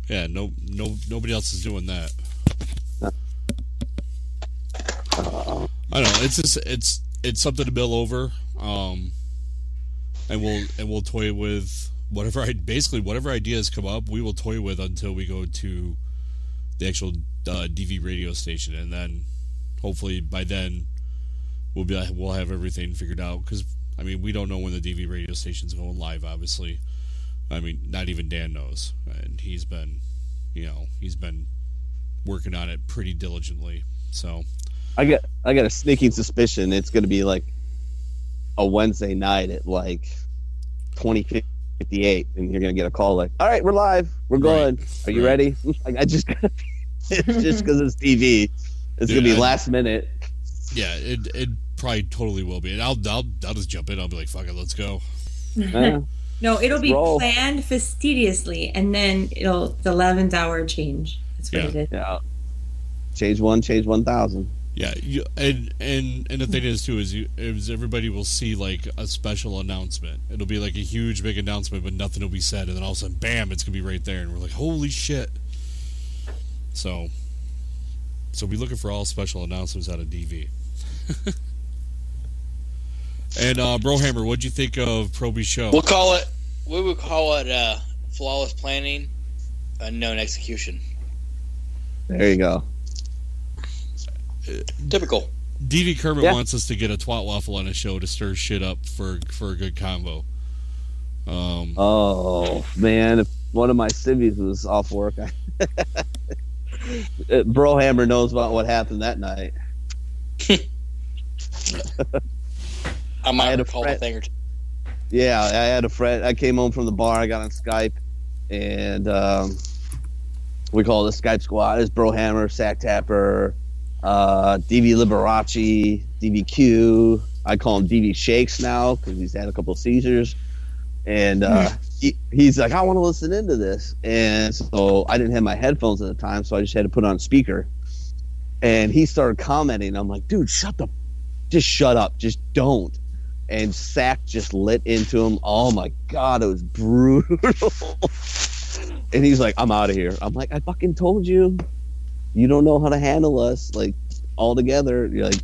Yeah, nobody else is doing that. I don't know. It's just it's something to mill over, and we'll toy with whatever ideas come up. We will toy with until we go to the actual DV radio station, and then hopefully by then we'll have everything figured out. Because I mean, we don't know when the DV radio station's going live. Obviously, I mean, not even Dan knows, and he's been working on it pretty diligently. So. I got a sneaking suspicion it's going to be like a Wednesday night at like 20:58, and you're going to get a call like, "All right, we're live, we're going. Are you ready?" Like, I just gotta, it's just because it's TV. It's going to be last minute. Yeah, it probably totally will be, and I'll just jump in. I'll be like, "Fuck it, let's go." No, it'll be roll. planned fastidiously, and then it'll the 11th hour change. That's what it is. Yeah. Change 1, change 1,000. Yeah, and the thing is too is everybody will see like a special announcement. It'll be like a huge big announcement, but nothing will be said, and then all of a sudden, bam, it's gonna be right there, and we're like, holy shit! So be looking for all special announcements out of DV. And Brohammer, what'd you think of Proby's show? We would call it flawless planning, unknown execution. There you go. Typical. DV Kermit wants us to get a twat waffle on his show to stir shit up for a good combo. Oh man, if one of my civvies was off work, Brohammer knows about what happened that night. I might had a recall a friend- thing or two. Yeah, I had a friend. I came home from the bar. I got on Skype, and we call it the Skype squad. It's Brohammer, Sack Tapper, DV Liberace, DVQ. I call him DV Shakes now because he's had a couple of seizures. And he's like, I want to listen into this. And so I didn't have my headphones at the time, so I just had to put it on speaker. And he started commenting. I'm like, dude, just shut up. Just don't. And Sack just lit into him. Oh my God, it was brutal. And he's like, I'm out of here. I'm like, I fucking told you. You don't know how to handle us, like, all together. You're like,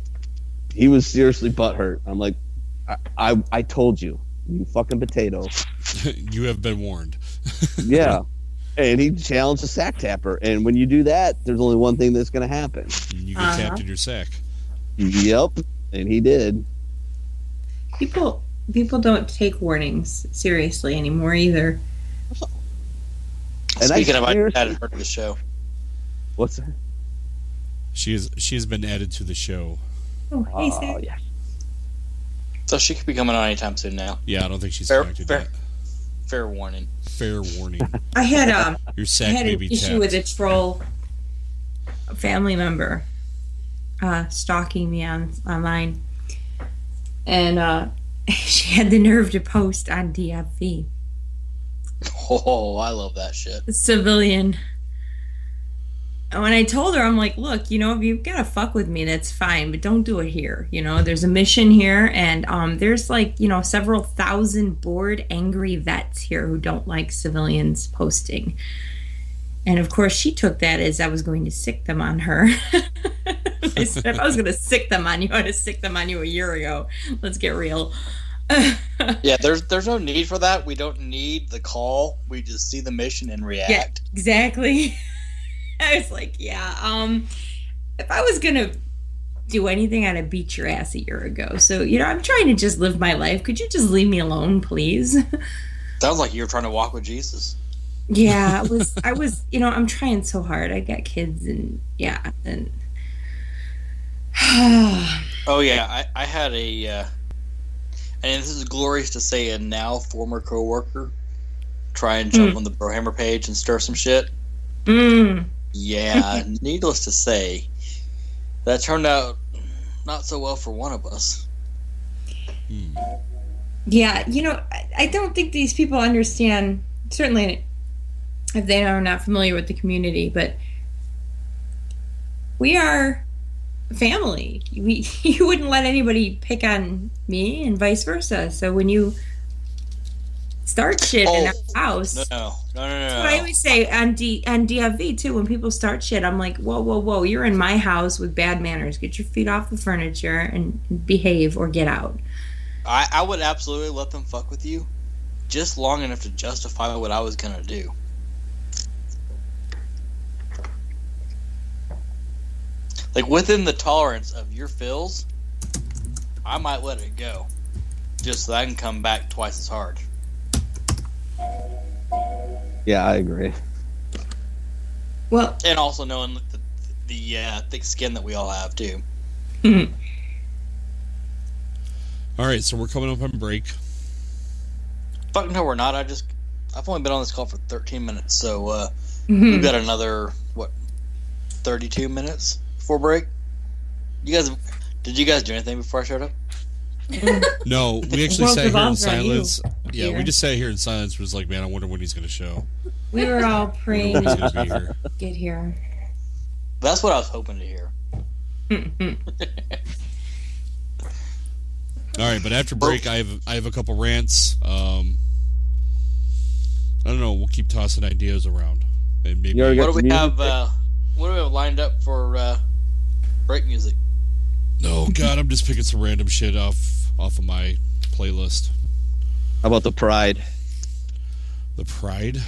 he was seriously butthurt. I'm like, I told you, you fucking potato. You have been warned. Yeah. And he challenged the Sack Tapper. And when you do that, there's only one thing that's going to happen. You get tapped in your sack. Yep. And he did. People don't take warnings seriously anymore either. And Speaking of, I seriously- hadn't heard of the show. What's that? She has been added to the show. Oh, hey, Sack. Yeah. So she could be coming on anytime soon now. Yeah, I don't think she's Fair, connected fair, yet. fair warning. Fair warning. I had Your I sack had may an be issue tapped. with a troll family member stalking me online, and she had the nerve to post on DFV. Oh, I love that shit. Civilian. And when I told her, I'm like, look, if you've got to fuck with me, that's fine, but don't do it here. There's a mission here, and there's several thousand bored, angry vets here who don't like civilians posting. And of course, she took that as I was going to sick them on her. I said, if I was going to sick them on you, I'd have sicked them on you a year ago. Let's get real. Yeah, there's no need for that. We don't need the call. We just see the mission and react. Yeah, exactly. I was like, yeah, if I was going to do anything, I'd have beat your ass a year ago. So, I'm trying to just live my life. Could you just leave me alone, please? Sounds like you're trying to walk with Jesus. Yeah, I was, I'm trying so hard. I got kids and Oh, yeah, I had and this is glorious to say, a now former coworker try and jump on the Brohammer page and stir some shit. Yeah, needless to say, that turned out not so well for one of us. Yeah, I don't think these people understand, certainly if they are not familiar with the community, but we are family. You wouldn't let anybody pick on me and vice versa. So when you start shit in our house... No. That's what I always say on DFV too. When people start shit, I'm like, whoa, you're in my house with bad manners. Get your feet off the furniture and behave or get out. I would absolutely let them fuck with you just long enough to justify what I was going to do. Like, within the tolerance of your feels, I might let it go just so I can come back twice as hard. Yeah, I agree. Well, And also knowing the thick skin that we all have, too. All right, so we're coming up on break. Fuck no, we're not. I've only been on this call for 13 minutes, so we've got another, 32 minutes before break? Did you guys do anything before I showed up? No, we actually World sat here in revolves around you. silence. Yeah, we just sat here in silence. Was like, man, I wonder when he's going to show. We were all praying When he's to going to be here. get here. That's what I was hoping to hear. All right, but after break, I have a couple rants. I don't know. We'll keep tossing ideas around, and maybe. You already got What do the we music have? What do we have lined up for break music? No, God, I'm just picking some random shit off of my playlist. How about the Pride? The Pride.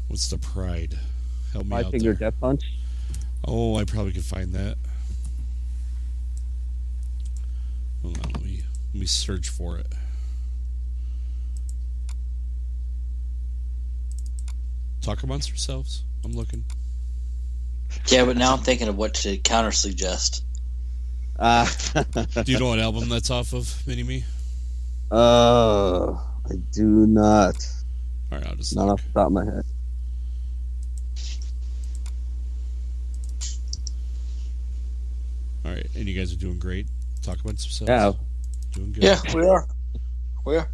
What's the Pride? Help me out Five-Finger there. Death Punch? Oh, I probably could find that. Hold on, let me search for it. Talk amongst yourselves. I'm looking. Yeah, but now I'm thinking of what to counter suggest. I Do you know what album that's off of, Mini-Me? do not. All right, I'll just Not look. off the top of my head. All right, and you guys are doing great. Talk amongst yourselves. Yeah. Doing good. Yeah, we are. We are.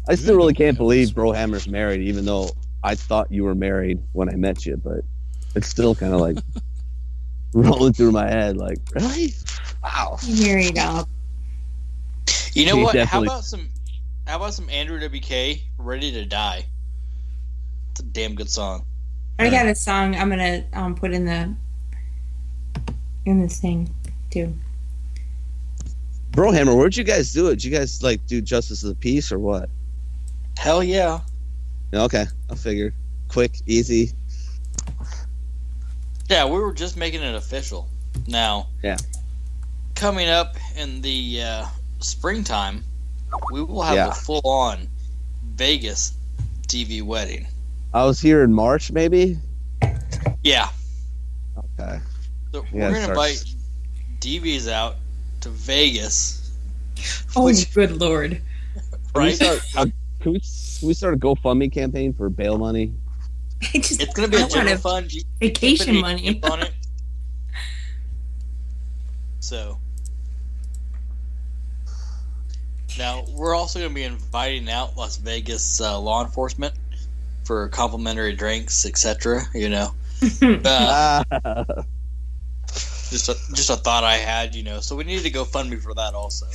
I still really can't believe Brohammer's married, even though I thought you were married when I met you, but it's still kind of like rolling through my head. Like, really? Wow. Married up. You know He what? definitely- How about some Andrew WK, Ready to Die? It's a damn good song. I got a song I'm gonna put in this thing too. Brohammer, where'd you guys do it? Did you guys like do Justice of the Peace or what? Hell yeah. Okay, I figured. Quick, easy. Yeah, we were just making it official. Now, Yeah. coming up in the springtime, we will have Yeah. a full-on Vegas TV wedding. I was here in March, maybe. Yeah. Okay. So Yeah, we're going to sorry. invite DVs out to Vegas. Oh, Which- good lord! Right? Can we start a GoFundMe campaign for bail money? I just It's going to be I a general want fund. vacation Put money. on it. So now we're also going to be inviting out Las Vegas law enforcement for complimentary drinks, etc. You know, just a thought I had. You know, so we need to go fund me for that also.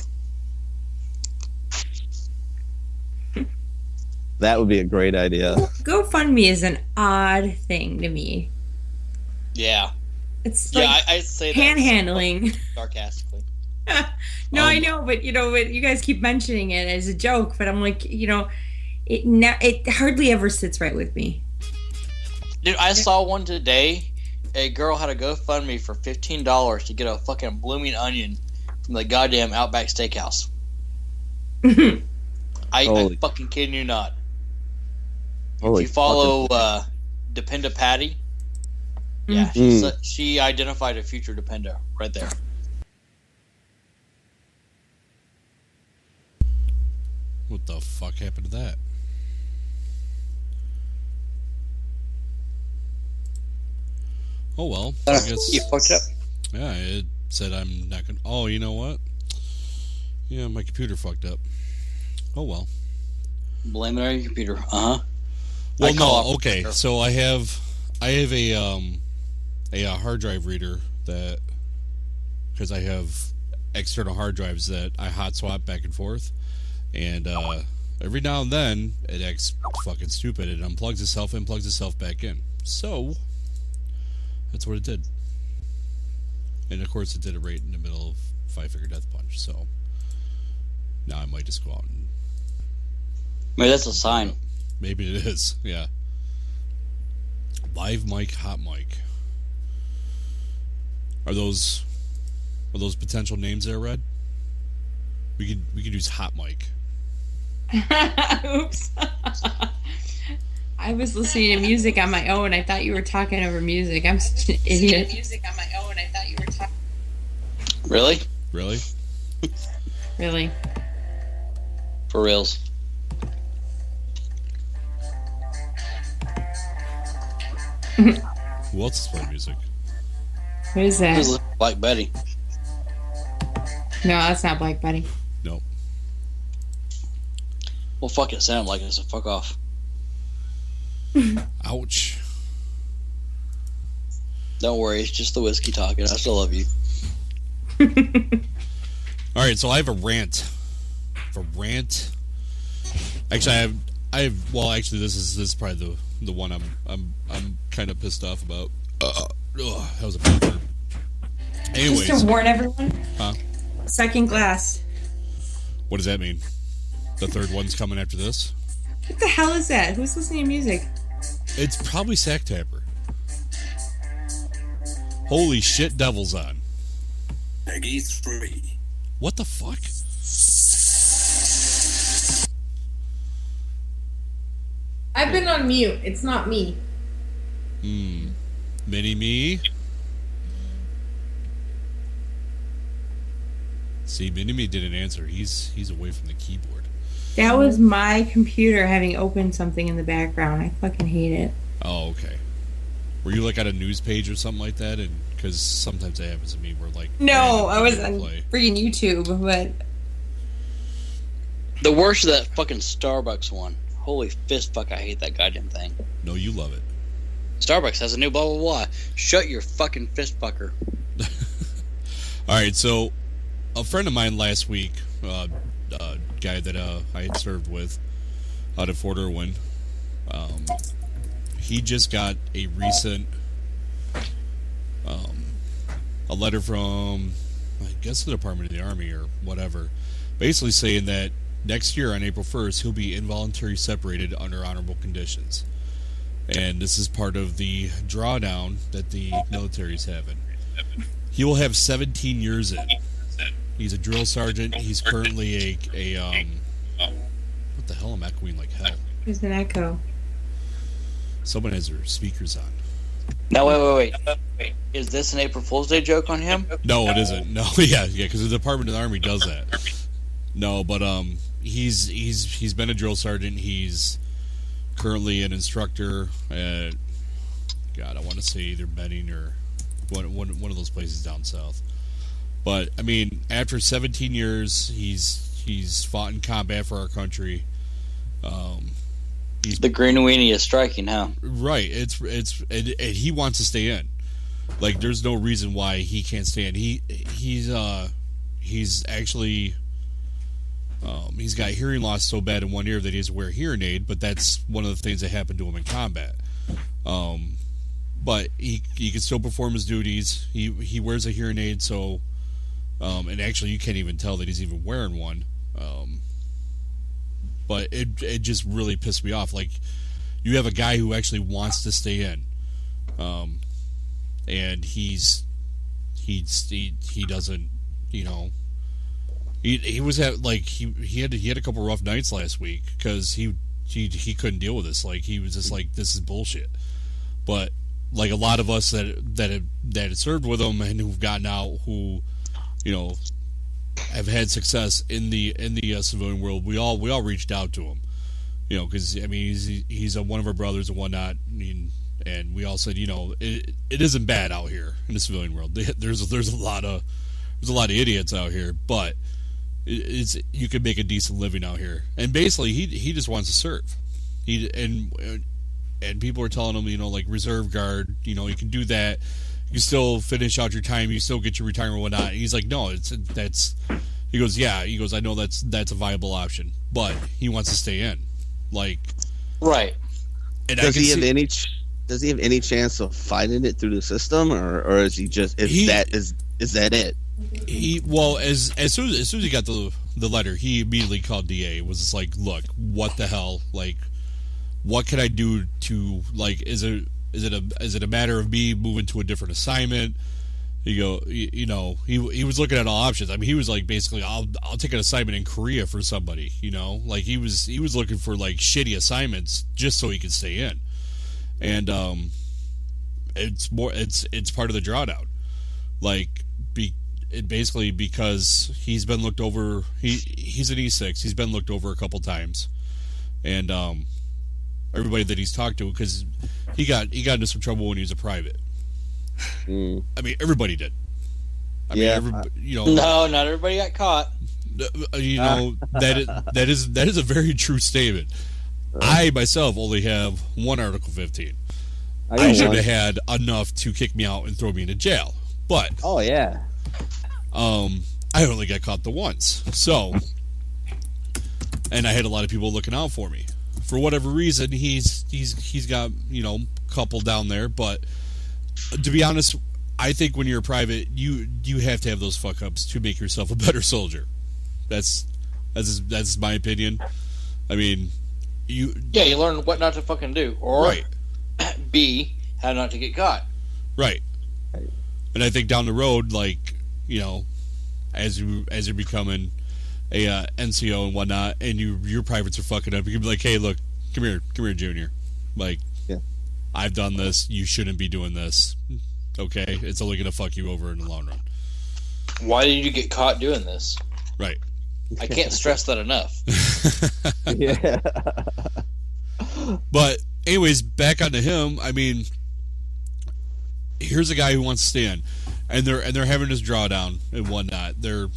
That would be a great idea. GoFundMe is an odd thing to me. Yeah, It's yeah, like I'd say that panhandling. sarcastically. No, I know, but you guys keep mentioning it as a joke, but I'm like, it hardly ever sits right with me. Dude, I saw one today. A girl had a GoFundMe for $15 to get a fucking blooming onion from the goddamn Outback Steakhouse. I Holy- fucking kidding you not. Holy If you follow fucking- Dependa Patty, yeah, she identified a future Dependa right there. What the fuck happened to that? Oh well. I guess. You fucked up. Yeah, it said I'm not gonna. Oh, you know what? Yeah, my computer fucked up. Oh well. Blame it on your computer. Uh huh. Well, call no. up- Okay, so I have a hard drive reader that because I have external hard drives that I hot swap back and forth, and every now and then it acts fucking stupid. It unplugs itself and plugs itself back in. So that's what it did, and of course it did it right in the middle of Five-Finger Death Punch. So now I might just go out and Maybe that's a sign. maybe it is, yeah. Live mic, hot mic. Are those potential names there, Red? We could use hot mic. Oops. I was listening to music on my own. I thought you were talking over music. I'm such an idiot. Music on my own. I thought you were talking. Really? Really? Really? For reals. Who else is playing music? What is that? Who's like Betty? No, that's not Black Betty. No. Well, fuck it, sound like it, so fuck off. Ouch. Don't worry, it's just the whiskey talking. I still love you. All right, so I have a rant. Actually, actually, this is probably the one I'm kind of pissed off about. That was a bad burp. Anyways, just to warn everyone. Huh? Second glass. What does that mean? The third one's coming after this? What the hell is that? Who's listening to music? It's probably Sack Tapper. Holy shit, Devil's on. Peggy 3. What the fuck? I've been on mute. It's not me. Mini me? See, Mini me didn't answer. He's away from the keyboard. That was my computer having opened something in the background. I fucking hate it. Oh, okay. Were you like on a news page or something like that? And because sometimes that happens to me, where like No, I was on play. freaking YouTube, but The worst of that fucking Starbucks one. Holy fist fuck, I hate that goddamn thing. No, you love it. Starbucks has a new blah blah blah. Shut your fucking fist fucker. All right, so a friend of mine last week, guy that I had served with out of Fort Irwin, he just got a recent a letter from, I guess, the Department of the Army or whatever, basically saying that next year on April 1st he'll be involuntarily separated under honorable conditions. And this is part of the drawdown that the military's having. He will have 17 years in. He's a drill sergeant. He's currently a what the hell? I'm echoing like hell. there's an echo. Someone has their speakers on. Now wait. Is this an April Fool's Day joke on him? No, it isn't. No, yeah, because the Department of the Army does that. No, but he's been a drill sergeant. He's currently an instructor at, God, I want to say either Benning or one of those places down south. But I mean, after 17 years, he's fought in combat for our country. The green weenie is striking, huh? Right. And he wants to stay in. Like, there's no reason why he can't stay in. He's actually he's got hearing loss so bad in one ear that he has to wear a hearing aid. But that's one of the things that happened to him in combat. But he can still perform his duties. He wears a hearing aid, so and actually you can't even tell that he's even wearing one. But it just really pissed me off. Like, you have a guy who actually wants to stay in, and he doesn't, you know. He was at, like, he had a couple rough nights last week because he couldn't deal with this. Like, he was just like, this is bullshit. But like a lot of us that had served with him and who've gotten out, who, you know, have had success in the civilian world, we all reached out to him, you know, because I mean he's one of our brothers and whatnot, and we all said, you know, it isn't bad out here in the civilian world. There's a lot of idiots out here, but you can make a decent living out here. And basically he just wants to serve. And people are telling him, you know, like, reserve guard, you know, you can do that. You still finish out your time. You still get your retirement and whatnot. And he's like, no, he goes, yeah. He goes, I know that's a viable option, but he wants to stay in. Like, right. And Does he have any chance of fighting it through the system, or is he just is that it? Well, as soon as he got the letter, he immediately called DA. It was just like, look, what the hell? Like, what can I do to, like, is it a matter of me moving to a different assignment? You know, he was looking at all options. I mean, he was like, basically, I'll take an assignment in Korea for somebody, you know? Like, he was looking for, like, shitty assignments just so he could stay in. And it's part of the drawdown. Like, basically because he's been looked over. He's an E6. He's been looked over a couple times. And everybody that he's talked to, because he got into some trouble when he was a private. I mean, everybody did. I mean, no, not everybody got caught. That is a very true statement. I myself only have one Article 15. I should have had enough to kick me out and throw me into jail. But I only got caught the once. So, and I had a lot of people looking out for me. For whatever reason, he's got, a couple down there, but to be honest, I think when you're a private, you have to have those fuck ups to make yourself a better soldier. That's my opinion. I mean, you learn what not to fucking do, or right. B, how not to get caught. Right. And I think down the road, like, as you're becoming a NCO and whatnot, and your privates are fucking up, you can be like, hey, look, come here, Junior. Like, I've done this. You shouldn't be doing this. Okay, it's only gonna fuck you over in the long run. Why did you get caught doing this? Right. I can't stress that enough. Yeah. But anyways, back onto him. I mean, here's a guy who wants to stand, and they're having this drawdown and whatnot. It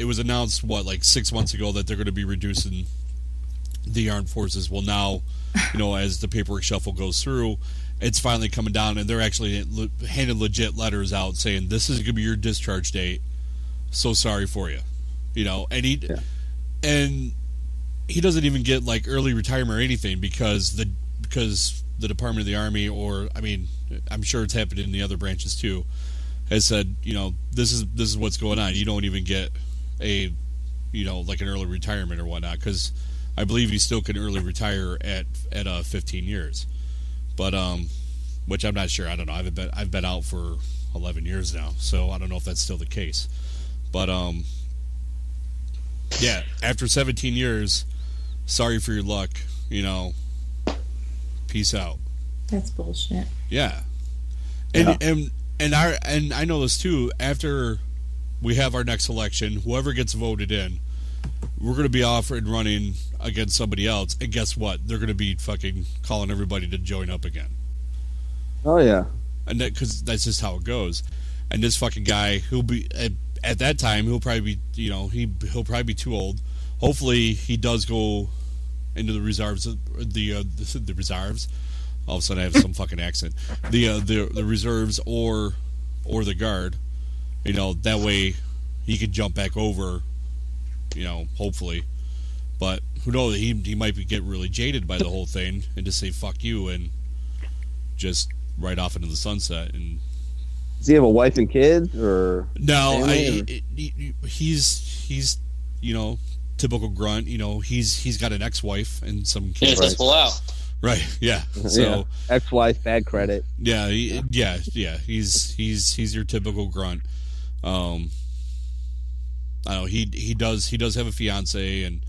was announced like 6 months ago that they're going to be reducing the armed forces. Well, now, as the paperwork shuffle goes through, it's finally coming down, and they're actually handing legit letters out saying this is going to be your discharge date. So sorry for you, and he doesn't even get like early retirement or anything because the Department of the Army, or I'm sure it's happened in the other branches too, has said, this is what's going on. You don't even get a, like an early retirement or whatnot, because I believe you still can early retire at 15 years, but which I'm not sure. I don't know. I've been out for 11 years now, so I don't know if that's still the case. But after 17 years, sorry for your luck. Peace out. That's bullshit. Yeah. And I know this too. After we have our next election, whoever gets voted in, we're going to be off and running against somebody else. And guess what? They're going to be fucking calling everybody to join up again. Oh yeah. And because that's just how it goes. And this fucking guy, who'll be at that time, he'll probably be, he'll probably be too old. Hopefully, he does go into the reserves. The reserves. All of a sudden, I have some fucking accent. The reserves or the guard. That way he could jump back over. Hopefully, but who knows? He might get really jaded by the whole thing and just say fuck you and just ride off into the sunset. And does he have a wife and kids or no? He's typical grunt. He's got an ex-wife and some kids. Yes, pull out. Right. Yeah. So ex-wife, bad credit. Yeah. He's your typical grunt. I don't know. He does have a fiance and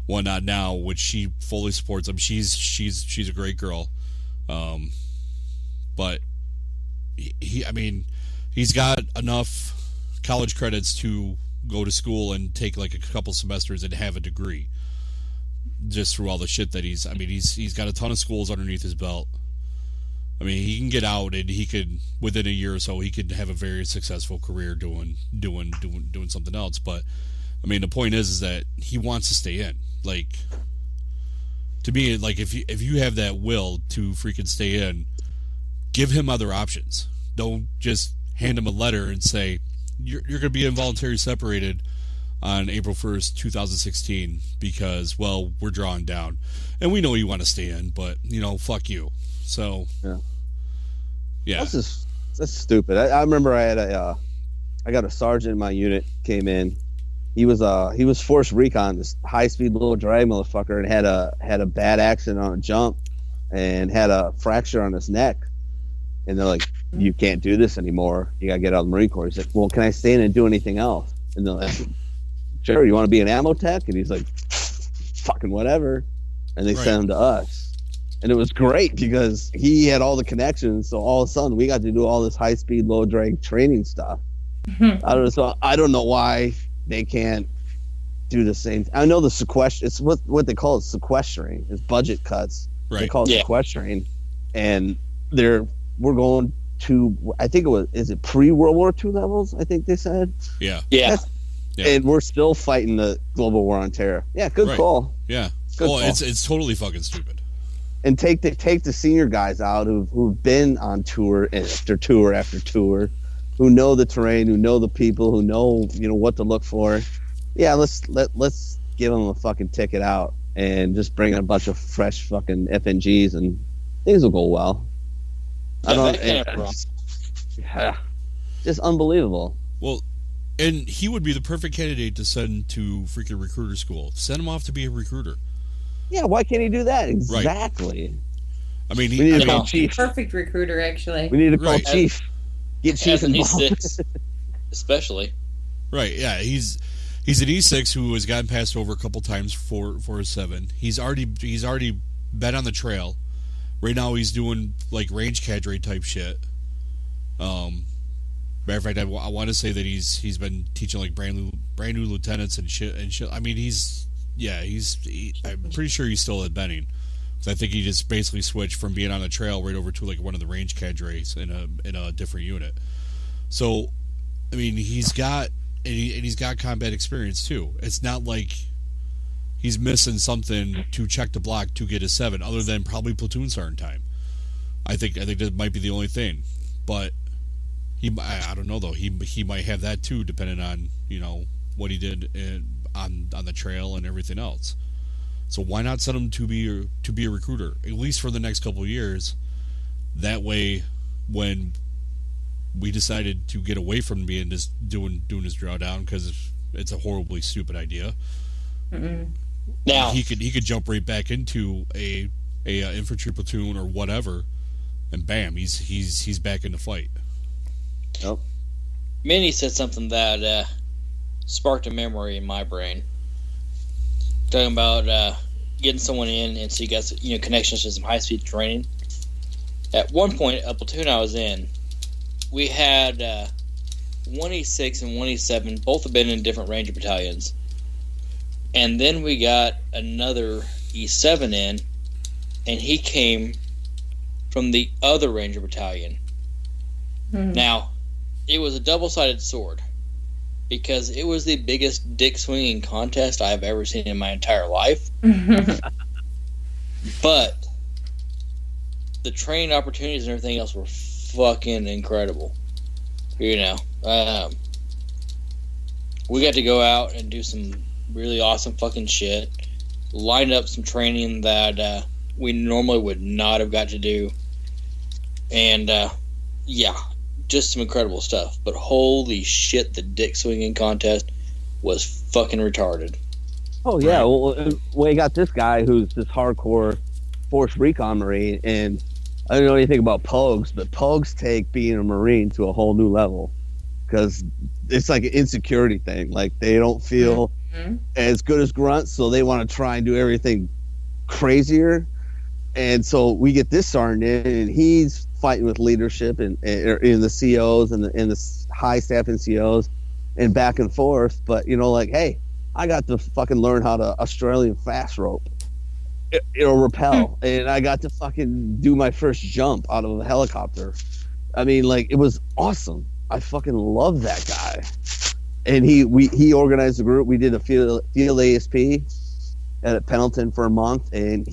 whatnot now, which she fully supports him. She's a great girl. But he's got enough college credits to go to school and take like a couple semesters and have a degree. Just through all the shit that he's got a ton of schools underneath his belt. He can get out and he could, within a year or so, he could have a very successful career doing something else. But the point is that he wants to stay in. Like, to me, like if you have that will to freaking stay in, give him other options. Don't just hand him a letter and say you're going to be involuntarily separated on April 1st, 2016 because, well, we're drawing down. And we know you want to stay in, but, fuck you. So, yeah. That's stupid. I remember I got a sergeant in my unit, came in. He was forced recon, this high-speed little drag motherfucker, and had a bad accident on a jump and had a fracture on his neck. And they're like, you can't do this anymore. You got to get out of the Marine Corps. He's like, well, can I stay in and do anything else? And they're like, sure, you want to be an ammo tech? And he's like, fucking whatever. And they sent him to us. And it was great because he had all the connections. So all of a sudden, we got to do all this high-speed, low-drag training stuff. I don't know why they can't do the same. I know the sequester. It's what they call it, sequestering. It's budget cuts. Right. They call it sequestering. And we're going I think it was, is it pre-World War II levels? I think they said. Yeah. Yeah. And we're still fighting the global war on terror. Yeah, good call. Yeah. Good call. It's totally fucking stupid. And take the senior guys out who've been on tour after tour after tour, who know the terrain, who know the people, who know what to look for. Yeah, let's give them a fucking ticket out and just bring in a bunch of fresh fucking FNGs and things will go well. Just unbelievable. Well, and he would be the perfect candidate to send to freaking recruiter school. Send him off to be a recruiter. Yeah, why can't he do that? Exactly. Right. I mean, we need to call Chief. Perfect recruiter, actually. We need to call Chief. Get Chief involved. E6, especially. Right. Yeah. He's an E6 who has gotten passed over a couple times for a 7. He's already been on the trail. Right now he's doing like range cadre type shit. Matter of fact, I want to say that he's been teaching like brand new lieutenants and shit. I mean, I'm pretty sure he's still at Benning. So I think he just basically switched from being on the trail right over to like one of the range cadres in a different unit. So, I mean, he's got combat experience too. It's not like he's missing something to check the block to get a 7, other than probably platoon sergeant time. I think that might be the only thing, but I don't know though. He might have that too, depending on what he did on the trail and everything else. So why not send him to be a recruiter, at least for the next couple of years? That way, when we decided to get away from being just doing his drawdown, because it's a horribly stupid idea. Mm-mm. Now he could jump right back into a infantry platoon or whatever, and bam, he's back in the fight. Yep. Minnie said something that sparked a memory in my brain. Talking about getting someone in, and so you got connections to some high-speed training. At one point, a platoon I was in, we had 1E6 and 1E7, both have been in different Ranger battalions. And then we got another E7 in, and he came from the other Ranger battalion. Mm-hmm. Now, it was a double-sided sword, because it was the biggest dick-swinging contest I've ever seen in my entire life. But the training opportunities and everything else were fucking incredible. We got to go out and do some really awesome fucking shit. Lined up some training that we normally would not have got to do. And, just some incredible stuff. But holy shit, the dick swinging contest was fucking retarded. Oh, yeah. Well, we got this guy who's this hardcore Force Recon Marine, and I don't know anything about Pogues, but Pogues take being a Marine to a whole new level, because it's like an insecurity thing. Like, they don't feel as good as grunts, so they want to try and do everything crazier. And so we get this sergeant in, and he's fighting with leadership and in the COs and the high staff and COs and back and forth. But hey, I got to fucking learn how to Australian fast rope, rappel, and I got to fucking do my first jump out of a helicopter. I mean, it was awesome. I fucking love that guy. And he organized the group. We did a field ASP at Pendleton for a month, and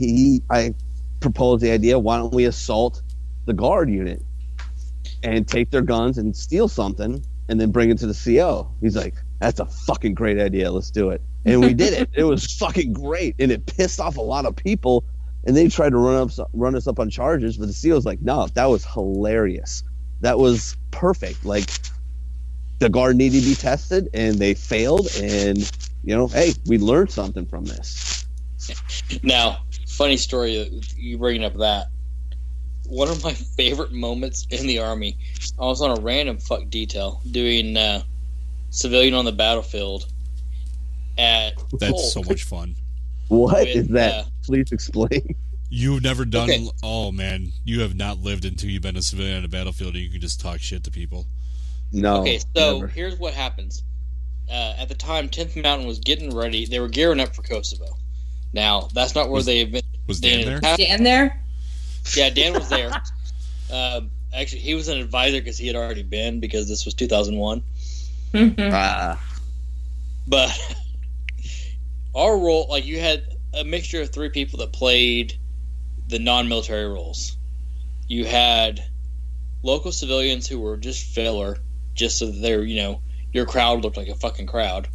I proposed the idea: why don't we assault the guard unit and take their guns and steal something and then bring it to the CO? He's like, that's a fucking great idea. Let's do it. And we did it. It was fucking great. And it pissed off a lot of people, and they tried to run us up on charges, but the CO's like, no, that was hilarious. That was perfect. Like, the guard needed to be tested, and they failed, and hey, we learned something from this. Now, funny story, you bringing up that. One of my favorite moments in the Army, I was on a random fuck detail doing civilian on the battlefield at That's so much fun. What is that? Please explain. You've never done... Okay. Oh, man. You have not lived until you've been a civilian on a battlefield and you can just talk shit to people. No. Okay, so never. here's what happens. At the time, 10th Mountain was getting ready. They were gearing up for Kosovo. Now, that's not where they've been. Was Dan there? Dan there? Yeah, Dan was there. actually, he was an advisor because he had already been, because this was 2001. But our role, like, you had a mixture of 3 people that played the non-military roles. You had local civilians who were just filler, just so that they're, your crowd looked like a fucking crowd.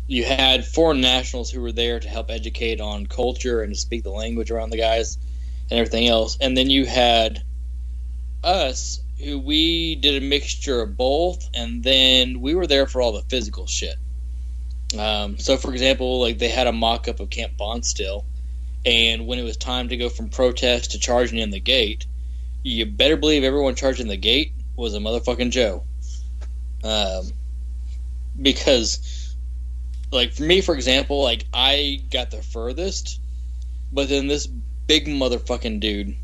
You had foreign nationals who were there to help educate on culture and to speak the language around the guys and everything else. And then you had us, who we did a mixture of both, and then we were there for all the physical shit. So, for example, like, they had a mock-up of Camp Bondstill, and when it was time to go from protest to charging in the gate, you better believe everyone charging the gate was a motherfucking Joe. Because, like, for me, for example, like, I got the furthest, but then this big motherfucking dude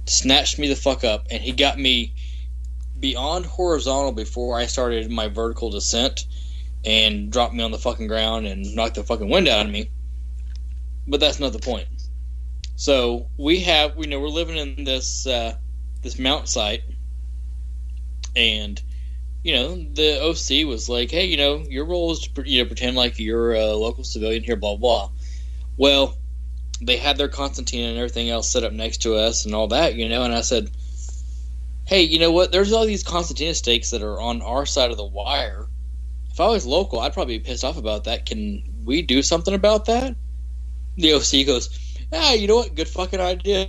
snatched me the fuck up, and he got me beyond horizontal before I started my vertical descent, and dropped me on the fucking ground and knocked the fucking wind out of me. But that's not the point. So we're living in this this mount site, and the OC was like, hey, your role is to pretend like you're a local civilian here, blah blah. Well, they had their Constantine and everything else set up next to us and all that, and I said, hey, you know what? There's all these Constantina stakes that are on our side of the wire. If I was local, I'd probably be pissed off about that. Can we do something about that? The OC goes, you know what? Good fucking idea.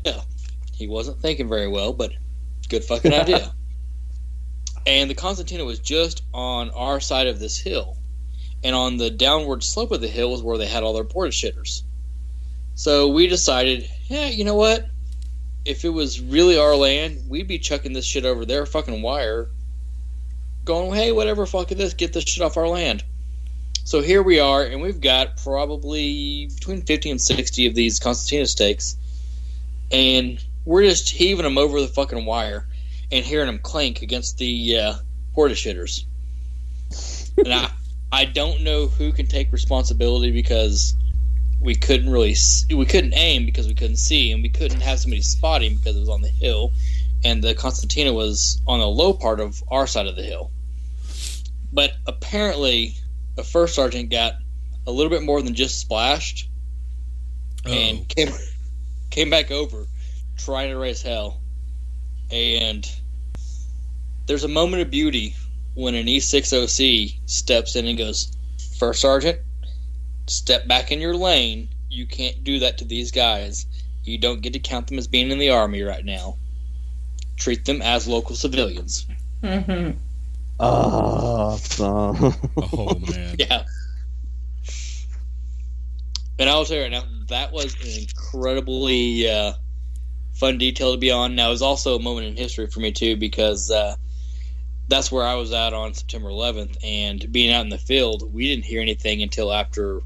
He wasn't thinking very well, but good fucking idea. And the Constantina was just on our side of this hill. And on the downward slope of the hill was where they had all their porta shitters. So we decided, you know what? If it was really our land, we'd be chucking this shit over their fucking wire, going, hey, whatever, fuck this, get this shit off our land. So here we are, and we've got probably between 50 and 60 of these Constantina stakes, and we're just heaving them over the fucking wire and hearing them clank against the porta shitters. And I don't know who can take responsibility, because we couldn't aim because we couldn't see, and we couldn't have somebody spotting because it was on the hill, and the Constantina was on the low part of our side of the hill. But apparently, a first sergeant got a little bit more than just splashed, and came back over, trying to raise hell. And there's a moment of beauty when an E6 OC steps in and goes, First Sergeant, step back in your lane. You can't do that to these guys. You don't get to count them as being in the Army right now. Treat them as local civilians. Mm-hmm. Awesome. Oh, man. Yeah. And I'll tell you right now, that was an incredibly fun detail to be on. Now, it was also a moment in history for me, too, because that's where I was at on September 11th, and being out in the field, we didn't hear anything until after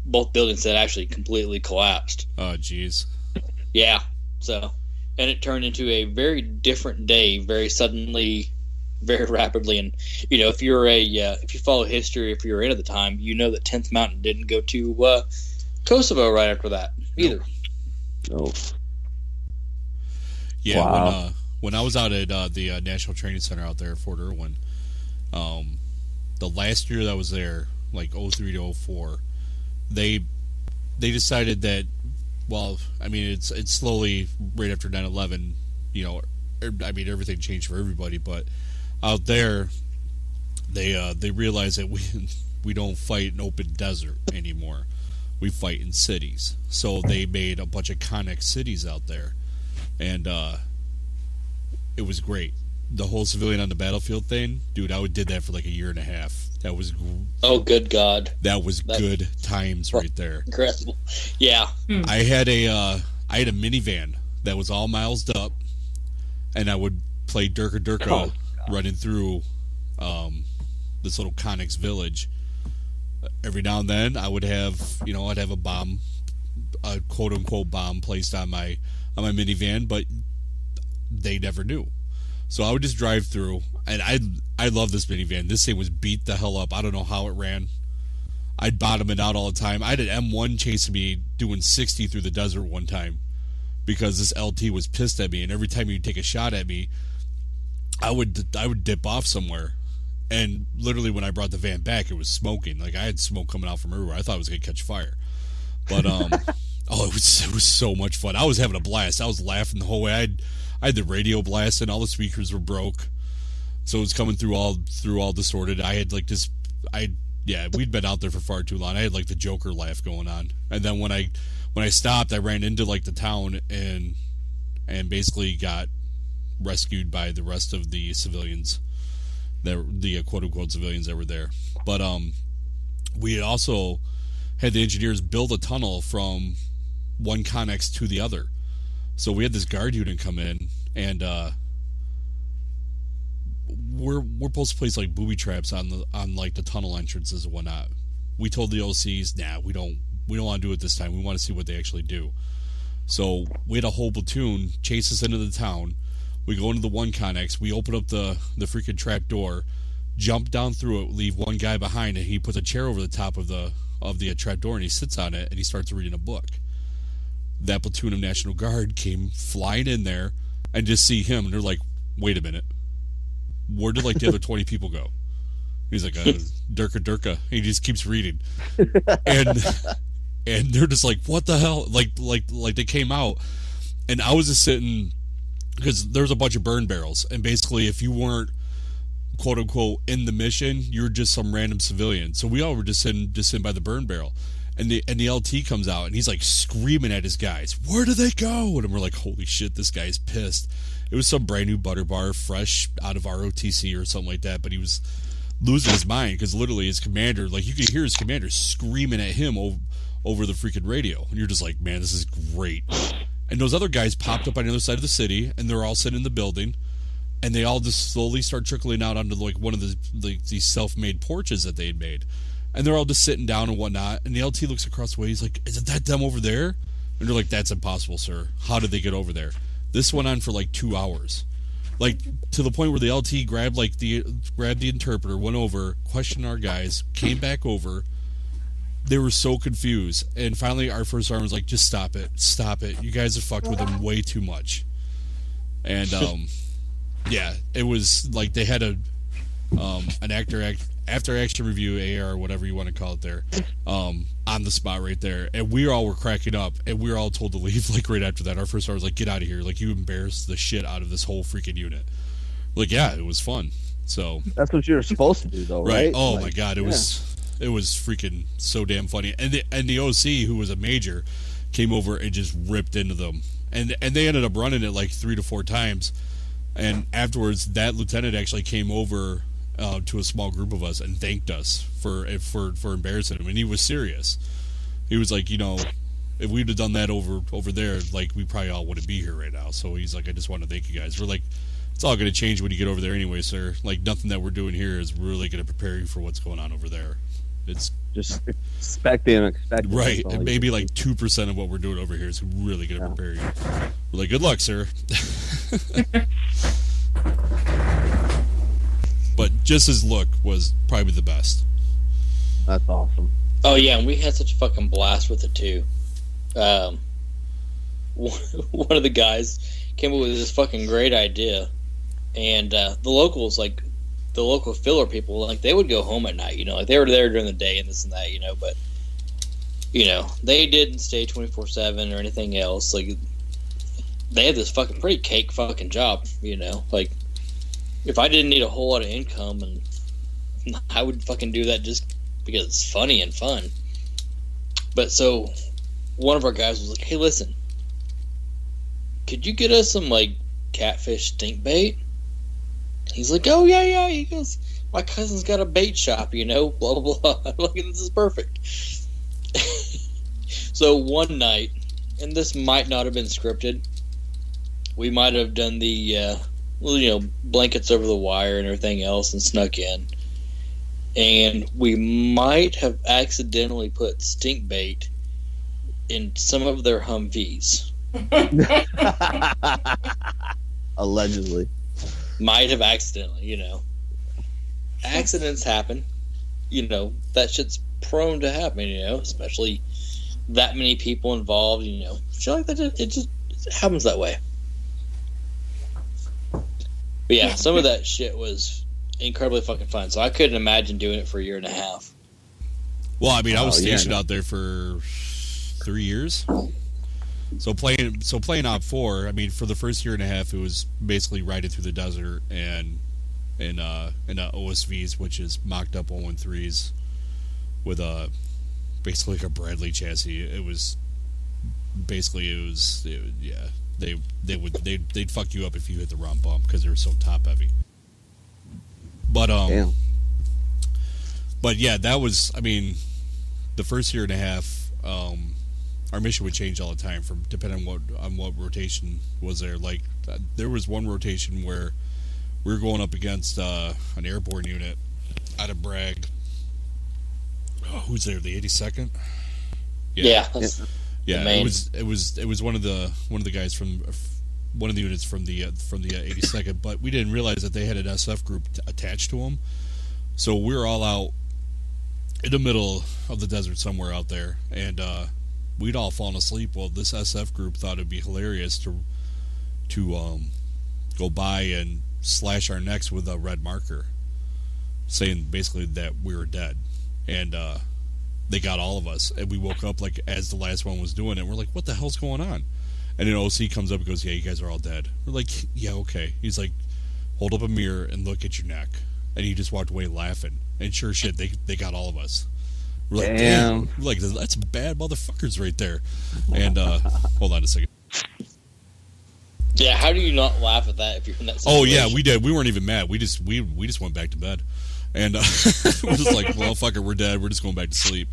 both buildings had actually completely collapsed. Oh, jeez. Yeah. So, and it turned into a very different day, very suddenly, very rapidly. And if you're if you follow history, if you're in at the time, you know that 10th Mountain didn't go to Kosovo right after that either. Nope. Yeah. Wow. When I was out at the National Training Center out there at Fort Irwin, the last year that I was there, like 03 to 04, they decided that, well, I mean, it's slowly right after 9/11, I mean, everything changed for everybody, but out there, they realized that we don't fight in open desert anymore. We fight in cities. So they made a bunch of Connex cities out there, and it was great. The whole civilian on the battlefield thing, dude, I did that for like a year and a half. That was oh, good God, that was good times right there. Incredible. Yeah. I had a minivan that was all miled up, and I would play Durka Durka running through this little Connex village. Every now and then, I would have I'd have a bomb, a quote unquote bomb placed on my minivan, but they never knew. So I would just drive through, and I love this minivan. This thing was beat the hell up. I don't know how it ran. I'd bottom it out all the time. I had an M1 chasing me doing 60 through the desert one time. because this LT was pissed at me, and every time he'd take a shot at me, I would dip off somewhere. And literally when I brought the van back, it was smoking. Like, I had smoke coming out from everywhere. I thought it was going to catch fire. But, it was so much fun. I was having a blast. I was laughing the whole way. I had the radio blasting. All the speakers were broke. So it was coming through all distorted. I had like this, we'd been out there for far too long. I had like the Joker laugh going on. And then when I stopped, I ran into like the town and basically got rescued by the rest of the civilians, the quote unquote civilians that were there. But we had also had the engineers build a tunnel from one connex to the other. So we had this guard unit come in, and we're supposed to place like booby traps on like the tunnel entrances and whatnot. We told the OCs, nah, we don't want to do it this time. We want to see what they actually do. So we had a whole platoon chase us into the town. We go into the one connex. We open up the freaking trap door, jump down through it, leave one guy behind, and he puts a chair over the top of the trap door, and he sits on it, and he starts reading a book. That platoon of National Guard came flying in there and just see him, and they're like, wait a minute. Where did like the other 20 people go? He's like, Durka. He just keeps reading. And they're just like, what the hell? Like they came out, and I was just sitting, because there's a bunch of burn barrels, and basically if you weren't quote unquote in the mission, you're just some random civilian. So we all were just sitting by the burn barrel. And the LT comes out, and he's like screaming at his guys, where do they go? And we're like, holy shit, this guy's pissed. It was some brand new butter bar, fresh out of ROTC or something like that, but he was losing his mind, because literally his commander, like you could hear his commander screaming at him over the freaking radio. And you're just like, man, this is great. And those other guys popped up on the other side of the city, and they're all sitting in the building, and they all just slowly start trickling out onto like one of these self-made porches that they had made. And they're all just sitting down and whatnot. And the LT looks across the way. He's like, isn't that them over there? And they're like, that's impossible, sir. How did they get over there? This went on for like 2 hours. Like, to the point where the LT grabbed the interpreter, went over, questioned our guys, came back over. They were so confused. And finally, our first sergeant was like, just stop it. Stop it. You guys have fucked with them way too much. And, yeah, it was like they had an after action review, AR, whatever you want to call it there, on the spot right there. And we all were cracking up, and we were all told to leave like right after that. Our first sergeant was like, get out of here. Like, you embarrassed the shit out of this whole freaking unit. Like, yeah, it was fun. So that's what you're supposed to do, though, right? Oh, like, my God. It was freaking so damn funny. And the OC, who was a major, came over and just ripped into them. And they ended up running it like 3 to 4 times. And afterwards, that lieutenant actually came over to a small group of us and thanked us for embarrassing him. And he was serious. He was like, if we'd have done that over there, like, we probably all wouldn't be here right now. So he's like, I just want to thank you guys. We're like, it's all going to change when you get over there anyway, sir. Like, nothing that we're doing here is really going to prepare you for what's going on over there. It's just expect the unexpected. Right, and maybe like 2% of what we're doing over here is really going to prepare you. We're like, good luck, sir. But just his look was probably the best. That's awesome. Oh yeah, and we had such a fucking blast with it too. One of the guys came up with this fucking great idea, and the locals, like the local filler people, like they would go home at night, like they were there during the day and this and that, but they didn't stay 24/7 or anything else. Like, they had this fucking pretty cake fucking job, like, if I didn't need a whole lot of income, and I would fucking do that just because it's funny and fun. But so one of our guys was like, hey, listen, could you get us some like catfish stink bait? He's like, oh yeah. He goes, my cousin's got a bait shop, blah blah blah. I'm like, this is perfect. So one night, and this might not have been scripted, we might have done the blankets over the wire and everything else and snuck in, and we might have accidentally put stink bait in some of their Humvees. Allegedly. Might have accidentally, accidents happen, that shit's prone to happen, especially that many people involved, shit like that. It's happens that way. But yeah, some of that shit was incredibly fucking fun. So I couldn't imagine doing it for a year and a half. Well, I mean, I was stationed out there for 3 years. So playing Op 4, I mean, for the first year and a half, it was basically riding through the desert and in OSVs, which is mocked up 113s with basically like a Bradley chassis. They'd fuck you up if you hit the wrong bump because they were so top heavy. But but yeah, that was, I mean, the first year and a half, our mission would change all the time from depending on what rotation was there. Like there was one rotation where we were going up against an airborne unit out of Bragg. Oh, who's there? The 82nd. Yeah. It was one of the guys from one of the units from the 82nd, but we didn't realize that they had an SF group attached to them. So we were all out in the middle of the desert somewhere out there, and we'd all fallen asleep. Well, this SF group thought it'd be hilarious to go by and slash our necks with a red marker, saying basically that we were dead, and they got all of us, and we woke up like as the last one was doing it. We're like, what the hell's going on? And then OC comes up and goes, yeah, you guys are all dead. We're like, yeah, okay. He's like, hold up a mirror and look at your neck. And he just walked away laughing. And sure shit, they got all of us. We're like, damn. We're like, that's bad motherfuckers right there. And hold on a second. Yeah, how do you not laugh at that if you're in that situation? Oh yeah, we did. We weren't even mad. We just went back to bed. And we're just like, well, fuck it, we're dead. We're just going back to sleep.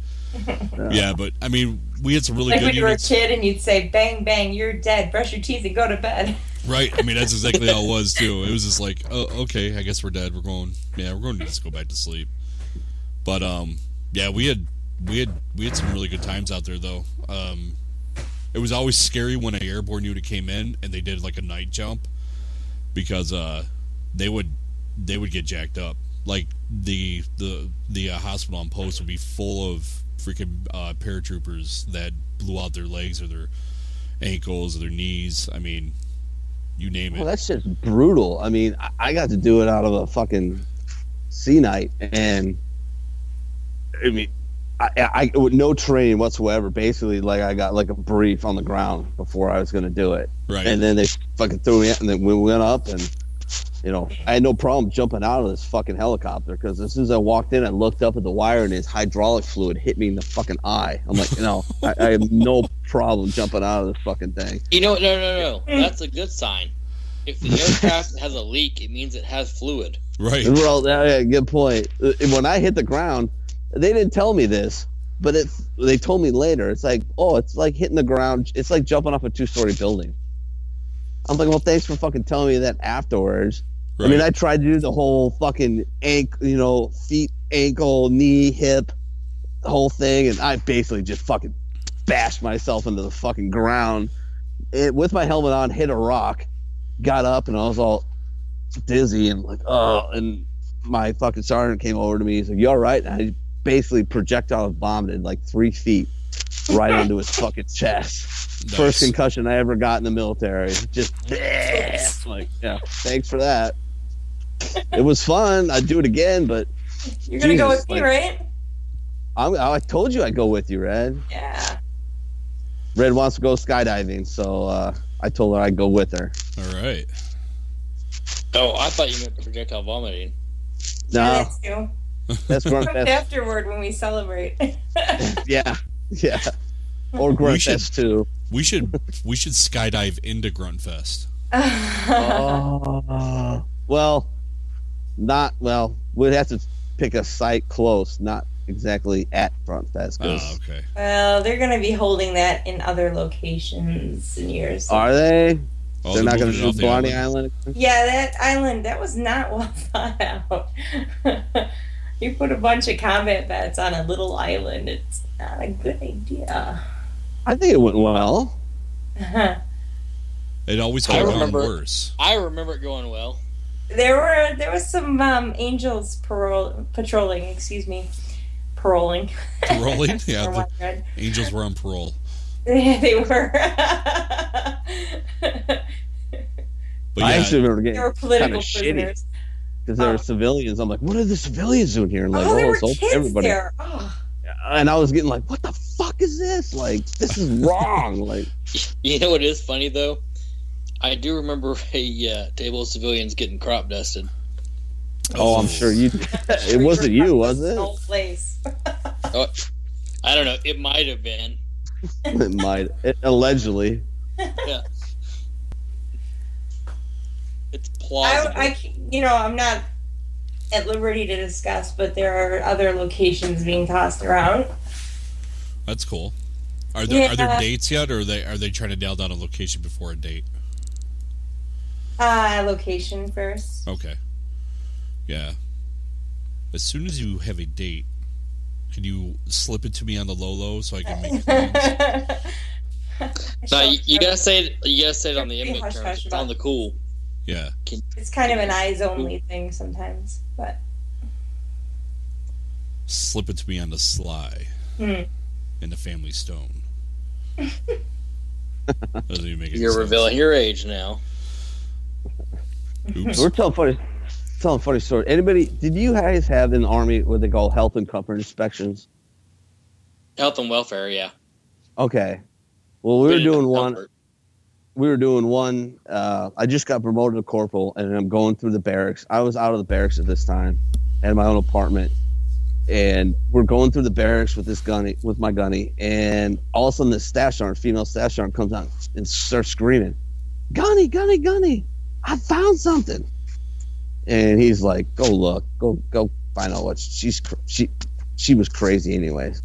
Yeah, but I mean, we had some really good when you units. were a kid and you'd say, bang, bang, you're dead. Brush your teeth and go to bed. Right. I mean, that's exactly how it was too. It was just like, oh, okay, I guess we're dead. We're going to just go back to sleep. But yeah, we had some really good times out there though. It was always scary when an airborne unit came in and they did like a night jump, because they would get jacked up. Like the hospital on post would be full of freaking paratroopers that blew out their legs or their ankles or their knees. I mean, you name it. Well, that's just brutal. I mean, I got to do it out of a fucking sea night, and I mean, I with no training whatsoever. Basically, like I got like a brief on the ground before I was going to do it, right? And then they fucking threw me out, and then we went up, and you know, I had no problem jumping out of this fucking helicopter, because as soon as I walked in, I looked up at the wire and his hydraulic fluid hit me in the fucking eye. I'm like, I have no problem jumping out of this fucking thing. You know, no. That's a good sign. If the aircraft has a leak, it means it has fluid. Right. Well, yeah, good point. When I hit the ground, they didn't tell me this, but they told me later. It's like, oh, it's like hitting the ground. It's like jumping off a 2-story building. I'm like, well, thanks for fucking telling me that afterwards. Right. I mean, I tried to do the whole fucking feet, ankle, knee, hip, the whole thing, and I basically just fucking bashed myself into the fucking ground. With my helmet on, hit a rock, got up, and I was all dizzy and like, oh, and my fucking sergeant came over to me. He's like, you all right? And I basically projectile vomited like 3 feet right onto his fucking chest. Nice. First concussion I ever got in the military. Just like, yeah, thanks for that. It was fun. I'd do it again, but you're gonna go with me, right? I told you I'd go with you, Red. Yeah. Red wants to go skydiving, so I told her I'd go with her. All right. Oh, I thought you meant projectile vomiting. No, that's grunt fest afterward when we celebrate. Yeah. Or grunt fest too. We should skydive into Gruntfest. We'd have to pick a site close, not exactly at Gruntfest. Oh, okay. Well, they're going to be holding that in other locations in years. Are they? Oh, they're not going to do Blondie Island? Yeah, that island, that was not well thought out. You put a bunch of combat vets on a little island. It's not a good idea. I think it went well. It always could have gone worse. I remember it going well. There was some angels patrolling. Paroling. Paroling? Yeah, angels were on parole. Yeah, they were. But I actually remember They getting were political kinda shitty prisoners. because there were civilians. I'm like, what are the civilians doing here? And like, Oh, there were it's open to kids everybody. there. Oh. And I was getting like, what the fuck is this? Like, this is wrong. Like, You know what is funny though? I do remember a table of civilians getting crop dusted. oh, I'm sure you. It wasn't you, was it? No place. Oh, I don't know. It might have been. It might. Allegedly. Yeah. It's plausible. I'm not at liberty to discuss, but there are other locations being tossed around. That's cool. Are there dates yet, or are they trying to nail down a location before a date? Location first. Okay. Yeah. As soon as you have a date, can you slip it to me on the low so I can make plans? No, you gotta say it. You gotta say it on the Pretty inmate hush-hush terms. It's about on the cool. Yeah. It's kind of an eyes only thing sometimes, but Slip it to me on the sly. In the family stone. Doesn't even make any You're sense. revealing your age now. Oops. We're telling funny story. Anybody? Did you guys have in the Army what they call health and comfort inspections? Health and welfare, yeah. Okay. Well, we were Good doing one. comfort. I just got promoted to corporal, and I'm going through the barracks. I was out of the barracks at this time. I had my own apartment, and we're going through the barracks with my gunny, and all of a sudden this female stash sergeant comes out and starts screaming, "Gunny, gunny, gunny! I found something!" And he's like, "Go look, go find out what she was crazy anyways.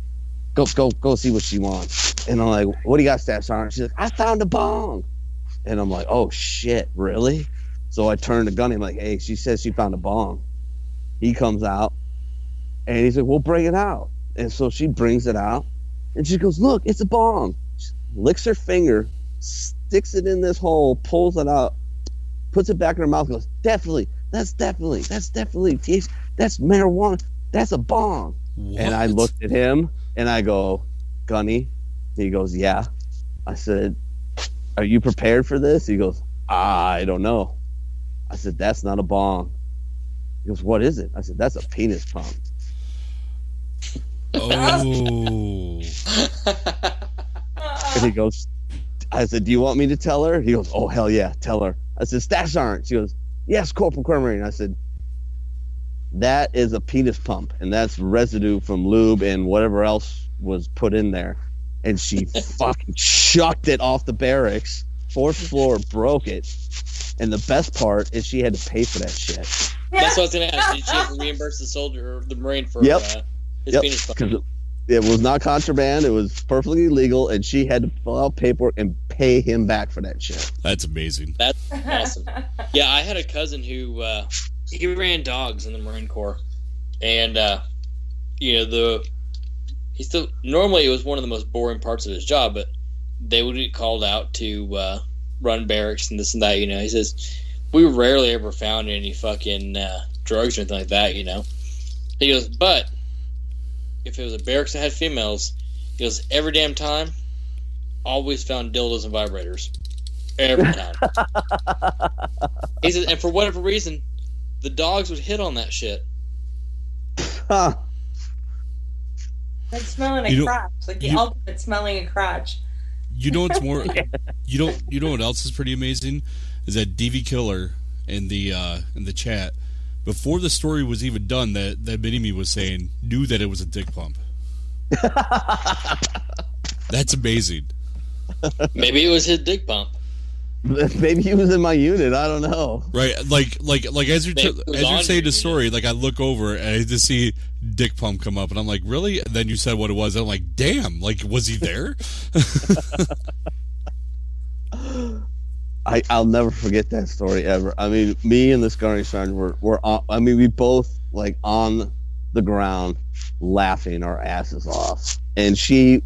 Go see what she wants." And I'm like, "What do you got, staff sergeant?" She's like, "I found a bong." And I'm like, "Oh shit, really?" So I turn to Gunny. I'm like, "Hey, she says she found a bong." He comes out, and he's like, "Well, bring it out." And so she brings it out, and she goes, "Look, it's a bong." She licks her finger, sticks it in this hole, pulls it out, puts it back in her mouth, and goes, That's marijuana. That's a bong." What? And I looked at him, and I go, "Gunny?" He goes, "Yeah." I said, "Are you prepared for this?" He goes, "I don't know." I said, "That's not a bong." He goes, "What is it?" I said, "That's a penis pump." Oh. And he goes, I said, "Do you want me to tell her?" He goes, "Oh, hell yeah, tell her." I said, "Stash sergeant." She goes, "Yes, Corporal Cormarine." I said, "That is a penis pump, and that's residue from lube and whatever else was put in there." And she fucking chucked it off the barracks, 4th floor, broke it. And the best part is she had to pay for that shit. That's what I was gonna ask. Did she have to reimburse the soldier or the Marine for Yep. his penis pump? Because it was not contraband. It was perfectly legal, and she had to fill out paperwork and pay him back for that shit. That's amazing. That's awesome. Yeah, I had a cousin who he ran dogs in the Marine Corps, and normally it was one of the most boring parts of his job, but they would get called out to run barracks and this and that. He says we rarely ever found any fucking drugs or anything like that. He goes, but if it was a barracks that had females, he goes, every damn time, always found dildos and vibrators. Every time. He says, and for whatever reason, the dogs would hit on that shit. Huh. Like smelling a crotch. Like the ultimate smelling a crotch. You know what's more? You know what else is pretty amazing is that DV Killer in the chat before the story was even done that Mini-Me was saying knew that it was a dick pump. That's amazing. Maybe it was his dick pump. Maybe he was in my unit. I don't know. Right, like as you're saying the story, like I look over and I just see dick pump come up, and I'm like, really? And then you said what it was. And I'm like, damn! Like, was he there? I'll never forget that story ever. I mean, me and this Gunny sergeant were on, I mean, we both like on the ground laughing our asses off, and she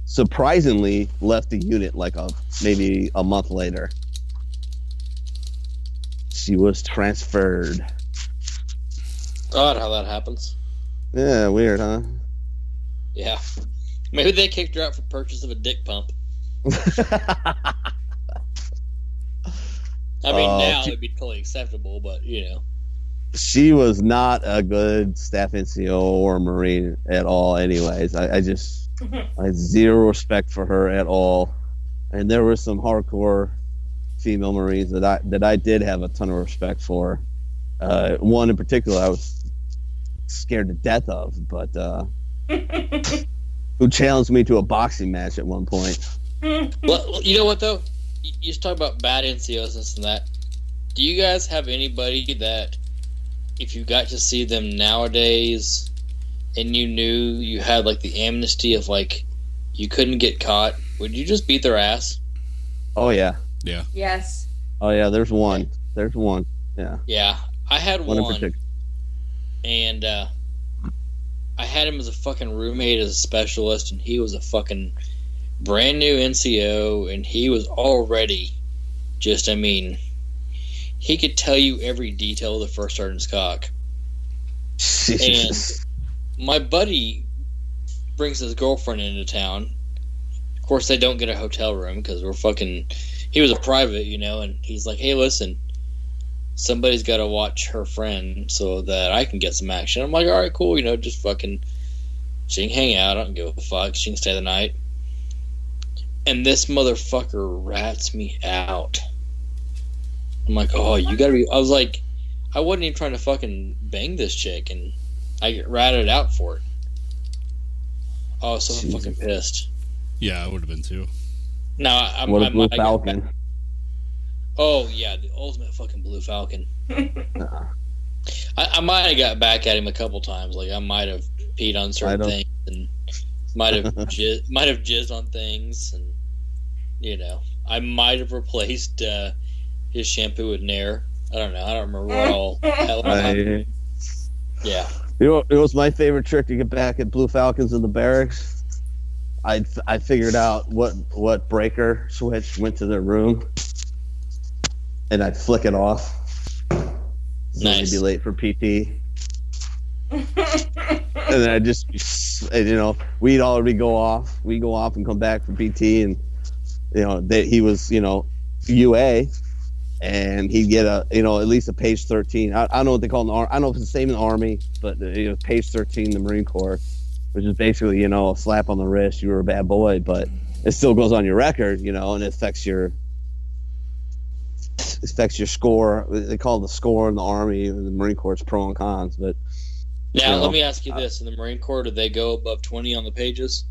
surprisingly left the unit like maybe a month later. She was transferred. Odd how that happens. Yeah, weird, huh? Yeah. Maybe they kicked her out for purchase of a dick pump. I mean, now it'd be totally acceptable, but She was not a good staff NCO or Marine at all. Anyways, I had zero respect for her at all. And there were some hardcore female Marines that I did have a ton of respect for. One in particular I was scared to death of, but who challenged me to a boxing match at one point. Well, you know what though? You just talk about bad NCOs, this and that. Do you guys have anybody that, if you got to see them nowadays, and you knew you had like the amnesty of like you couldn't get caught, would you just beat their ass? Oh yeah. Yeah. Yes. Oh yeah. There's one. Yeah. Yeah, I had one, in particular. and I had him as a fucking roommate, as a specialist, and he was a fucking brand new NCO, and he was already just, I mean, he could tell you every detail of the first sergeant's cock. Jesus. And my buddy brings his girlfriend into town. Of course, they don't get a hotel room because he was a private, and he's like, hey, listen, somebody's got to watch her friend so that I can get some action. I'm like, all right, cool, just fucking, she can hang out, I don't give a fuck, she can stay the night. And this motherfucker rats me out. I'm like, oh, you gotta be, I was like, I wasn't even trying to fucking bang this chick, and I get ratted out for it. Oh, so I'm fucking pissed. Yeah, I would have been too. No, What a Blue Falcon. Oh, yeah, the ultimate fucking Blue Falcon. I might have got back at him a couple times. Like, I might have peed on certain things and might have jizzed on things. And, I might have replaced his shampoo with Nair. I don't know. I don't remember what all. Yeah. It was my favorite trick to get back at Blue Falcons in the barracks. I figured out what breaker switch went to their room, and I'd flick it off. So Nice. I'd be late for PT. And then I'd just, we'd already go off. We'd go off and come back for PT, and he was, UA, and he'd get at least a page 13. I don't know what they call it in the Army. I don't know if it's the same in the Army, but page 13 in the Marine Corps, which is basically a slap on the wrist. You were a bad boy, but it still goes on your record, and it affects your score. They call it the score in the Army. In the Marine Corps, it's pro and cons. But now, let me ask you this: in the Marine Corps, do they go above 20 on the pages?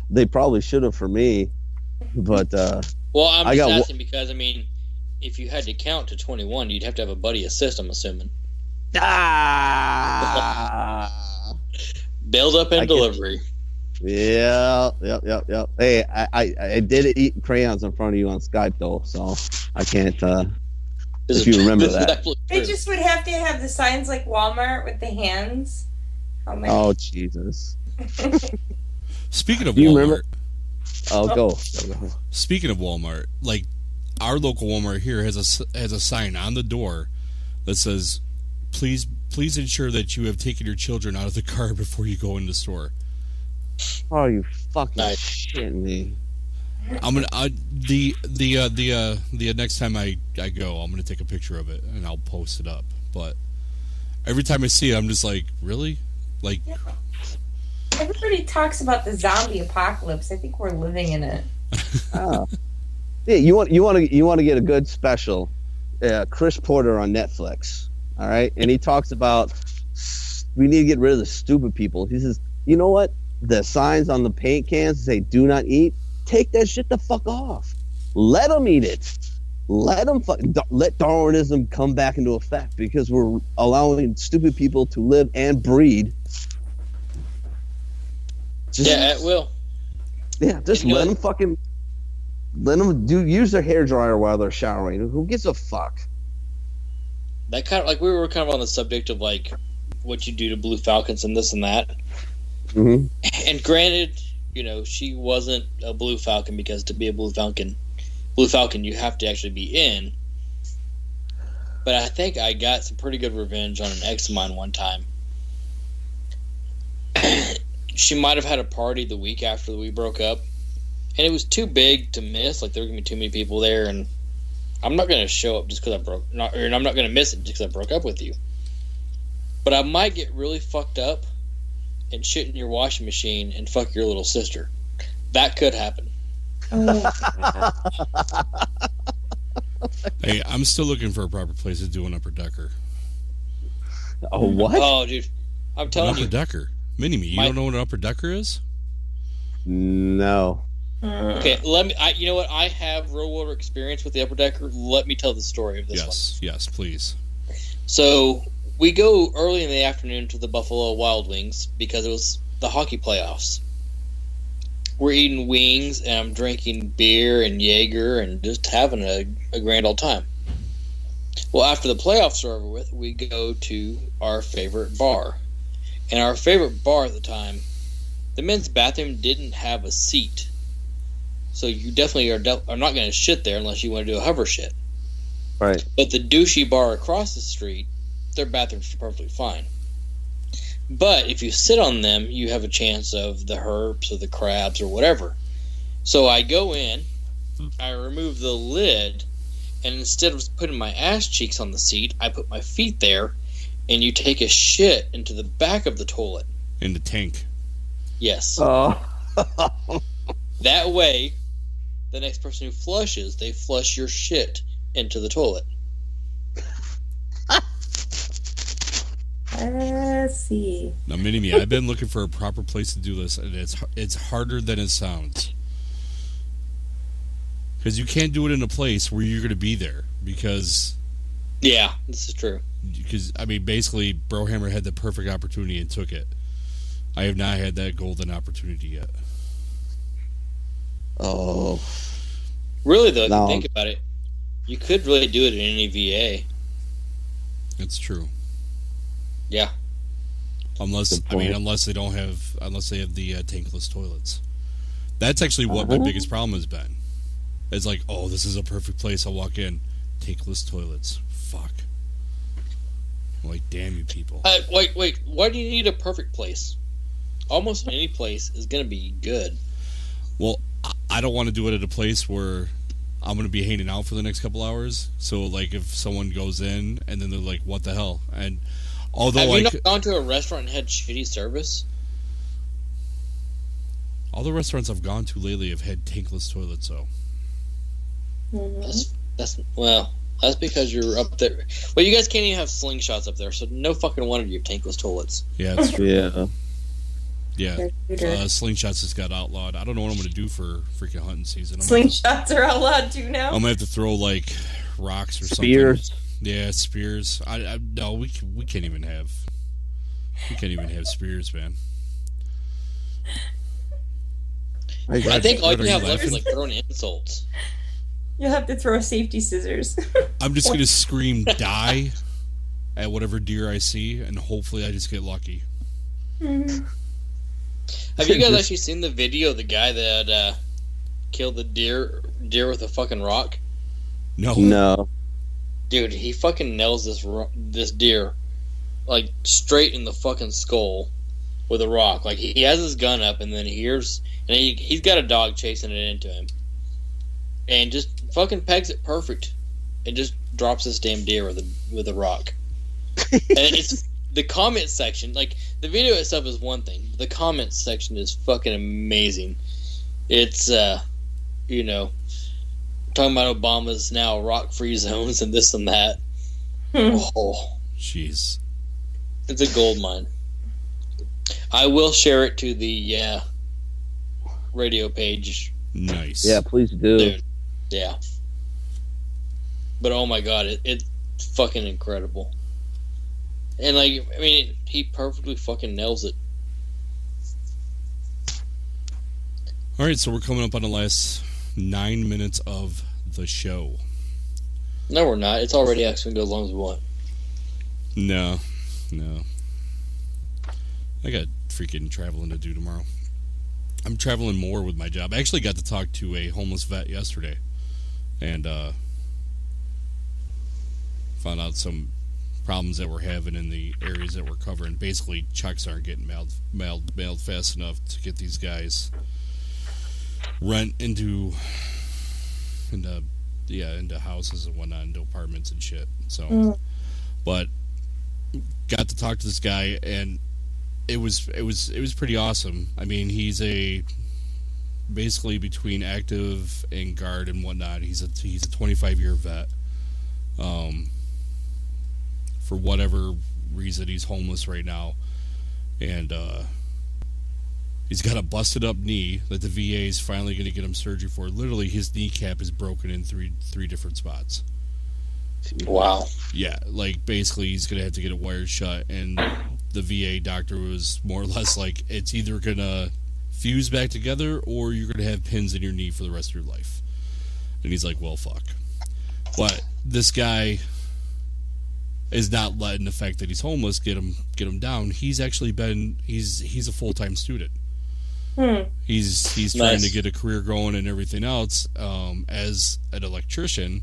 They probably should have for me, but well, I'm just asking because if you had to count to 21, you'd have to have a buddy assist. I'm assuming. Build up and delivery. Yeah, yep. Hey, I did eat crayons in front of you on Skype though, so I can't. If you remember that, they just would have to have the signs like Walmart with the hands. Oh Jesus! Speaking of Do you Walmart, remember? Go. Speaking of Walmart, like our local Walmart here has a sign on the door that says, "Please ensure that you have taken your children out of the car before you go in the store." Oh, you fucking Nice. shitting me! I'm gonna the next time I go, I'm gonna take a picture of it and I'll post it up. But every time I see it, I'm just like, really? Like, Everybody talks about the zombie apocalypse. I think we're living in it. Oh. Yeah, you want to get a good special. Chris Porter on Netflix. All right, and he talks about we need to get rid of the stupid people. He says, you know what? The signs on the paint cans say "Do not eat." Take that shit the fuck off. Let them eat it. Let Darwinism come back into effect because we're allowing stupid people to live and breed. At will. Yeah, just let them use their hairdryer while they're showering. Who gives a fuck? That kind of like we were kind of on the subject of like what you do to Blue Falcons and this and that. Mm-hmm. And granted, she wasn't a Blue Falcon because to be a Blue Falcon, you have to actually be in. But I think I got some pretty good revenge on an ex of mine one time. she might have had a party the week after we broke up, and it was too big to miss. Like, there were going to be too many people there, and I'm not going to show up just because I'm not going to miss it just because I broke up with you. But I might get really fucked up and shit in your washing machine and fuck your little sister. That could happen. Oh, Hey, I'm still looking for a proper place to do an upper decker. Oh, what? Oh, dude. I'm An telling upper you. decker. Mini-me, you don't know what an upper decker is? No. Okay, let me. You know what? I have real world experience with the upper decker. Let me tell the story of this one. Yes, please. So we go early in the afternoon to the Buffalo Wild Wings because it was the hockey playoffs. We're eating wings and I'm drinking beer and Jaeger and just having a grand old time. Well, after the playoffs are over with, we go to our favorite bar. And our favorite bar at the time, the men's bathroom didn't have a seat. So you definitely are not going to shit there unless you want to do a hover shit. Right. But the douchey bar across the street, their bathrooms are perfectly fine. But if you sit on them, you have a chance of the herps or the crabs or whatever. So I go in, I remove the lid, and instead of putting my ass cheeks on the seat, I put my feet there, and you take a shit into the back of the toilet. In the tank. Yes. Oh. That way, the next person who flushes, they flush your shit into the toilet. let's see. Now, Mini-Me, I've been looking for a proper place to do this, and it's harder than it sounds. Because you can't do it in a place where you're going to be there. Because, Yeah, this is true. I mean, basically, Brohammer had the perfect opportunity and took it. I have not had that golden opportunity yet. Oh. Really, though, if No. you think about it, you could really do it in any VA. It's true. Yeah. Unless Good point. unless they have the tankless toilets. That's actually what my biggest problem has been. It's like, oh, this is a perfect place. I'll walk in, tankless toilets. Fuck. I'm like, damn you people. Wait. Why do you need a perfect place? Almost any place is going to be good. Well, I don't want to do it at a place where I'm going to be hanging out for the next couple hours. So, like, if someone goes in and then they're like, what the hell? And although Have you not gone to a restaurant and had shitty service? all the restaurants I've gone to lately have had tankless toilets, though. That's because you're up there. Well, you guys can't even have slingshots up there, so no fucking wonder you have tankless toilets. Yeah, it's true. Yeah. Yeah. Slingshots just got outlawed. I don't know what I'm going to do for freaking hunting season. Slingshots are outlawed too now. I'm going to have to throw, like, rocks or Spears. something. Yeah, spears. No, we can't even have... We can't even have spears, man. I think all What, you are have you left is laughing? like throwing insults. You'll have to throw safety scissors. I'm just going to scream die at whatever deer I see, and hopefully I just get lucky. Have you guys actually seen the video of the guy that killed the deer with a fucking rock? No. Dude, he fucking nails this deer like straight in the fucking skull with a rock. Like he has his gun up, and then he's got a dog chasing it into him, and just fucking pegs it perfect, and just drops this damn deer with a rock. And it's the comment section. Like the video itself is one thing, but the comment section is fucking amazing. It's talking about Obama's now rock-free zones and this and that. Oh, Jeez. it's a gold mine. I will share it to the radio page. Nice. Yeah, please do. Dude, yeah. But oh my god, it's fucking incredible. And he perfectly fucking nails it. All right, so we're coming up on the last 9 minutes of the show. No, we're not. It's already actually going to go as long as we want. No. I got freaking traveling to do tomorrow. I'm traveling more with my job. I actually got to talk to a homeless vet yesterday, and found out some problems that we're having in the areas that we're covering. Basically, checks aren't getting mailed fast enough to get these guys rent into houses and whatnot, into apartments and shit. So, but got to talk to this guy, and it was pretty awesome. I mean, he's basically between active and guard and whatnot. He's a 25-year vet. For whatever reason, he's homeless right now, and he's got a busted up knee that the VA is finally going to get him surgery for. Literally, his kneecap is broken in three different spots. Wow. Yeah, like basically he's going to have to get it wired shut, and the VA doctor was more or less like, it's either going to fuse back together or you're going to have pins in your knee for the rest of your life. And he's like, well, fuck. But this guy is not letting the fact that he's homeless get him down. He's actually he's a full-time student. He's trying to get a career going and everything else as an electrician.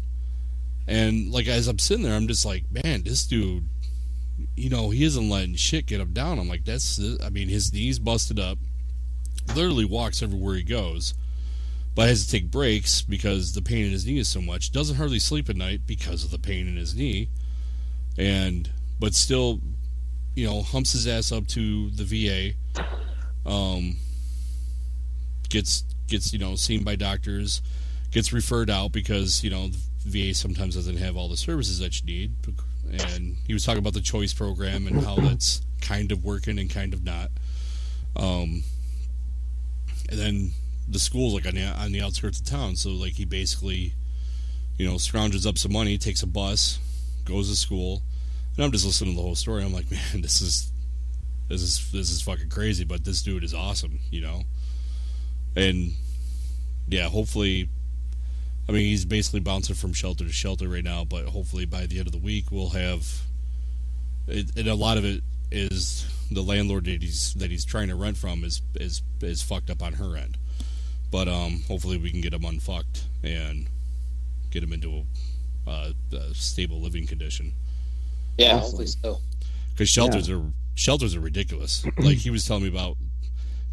And like, as I'm sitting there, I'm just like, man, this dude, he isn't letting shit get him down. I'm like, his knee's busted up, literally walks everywhere he goes, but has to take breaks because the pain in his knee is so much. Doesn't hardly sleep at night because of the pain in his knee. But still, humps his ass up to the VA, gets seen by doctors, gets referred out because, the VA sometimes doesn't have all the services that you need. And he was talking about the choice program and how that's kind of working and kind of not. And then the school's like on the outskirts of town, so like he basically, scrounges up some money, takes a bus, goes to school, and I'm just listening to the whole story. I'm like, man, this is fucking crazy, but this dude is awesome, And yeah, hopefully, I mean, he's basically bouncing from shelter to shelter right now, but hopefully by the end of the week we'll have it, and a lot of it is the landlord that he's trying to rent from is fucked up on her end. But hopefully we can get him unfucked and get him into a stable living condition. Yeah, hopefully so. Because shelters are ridiculous. Like he was telling me about,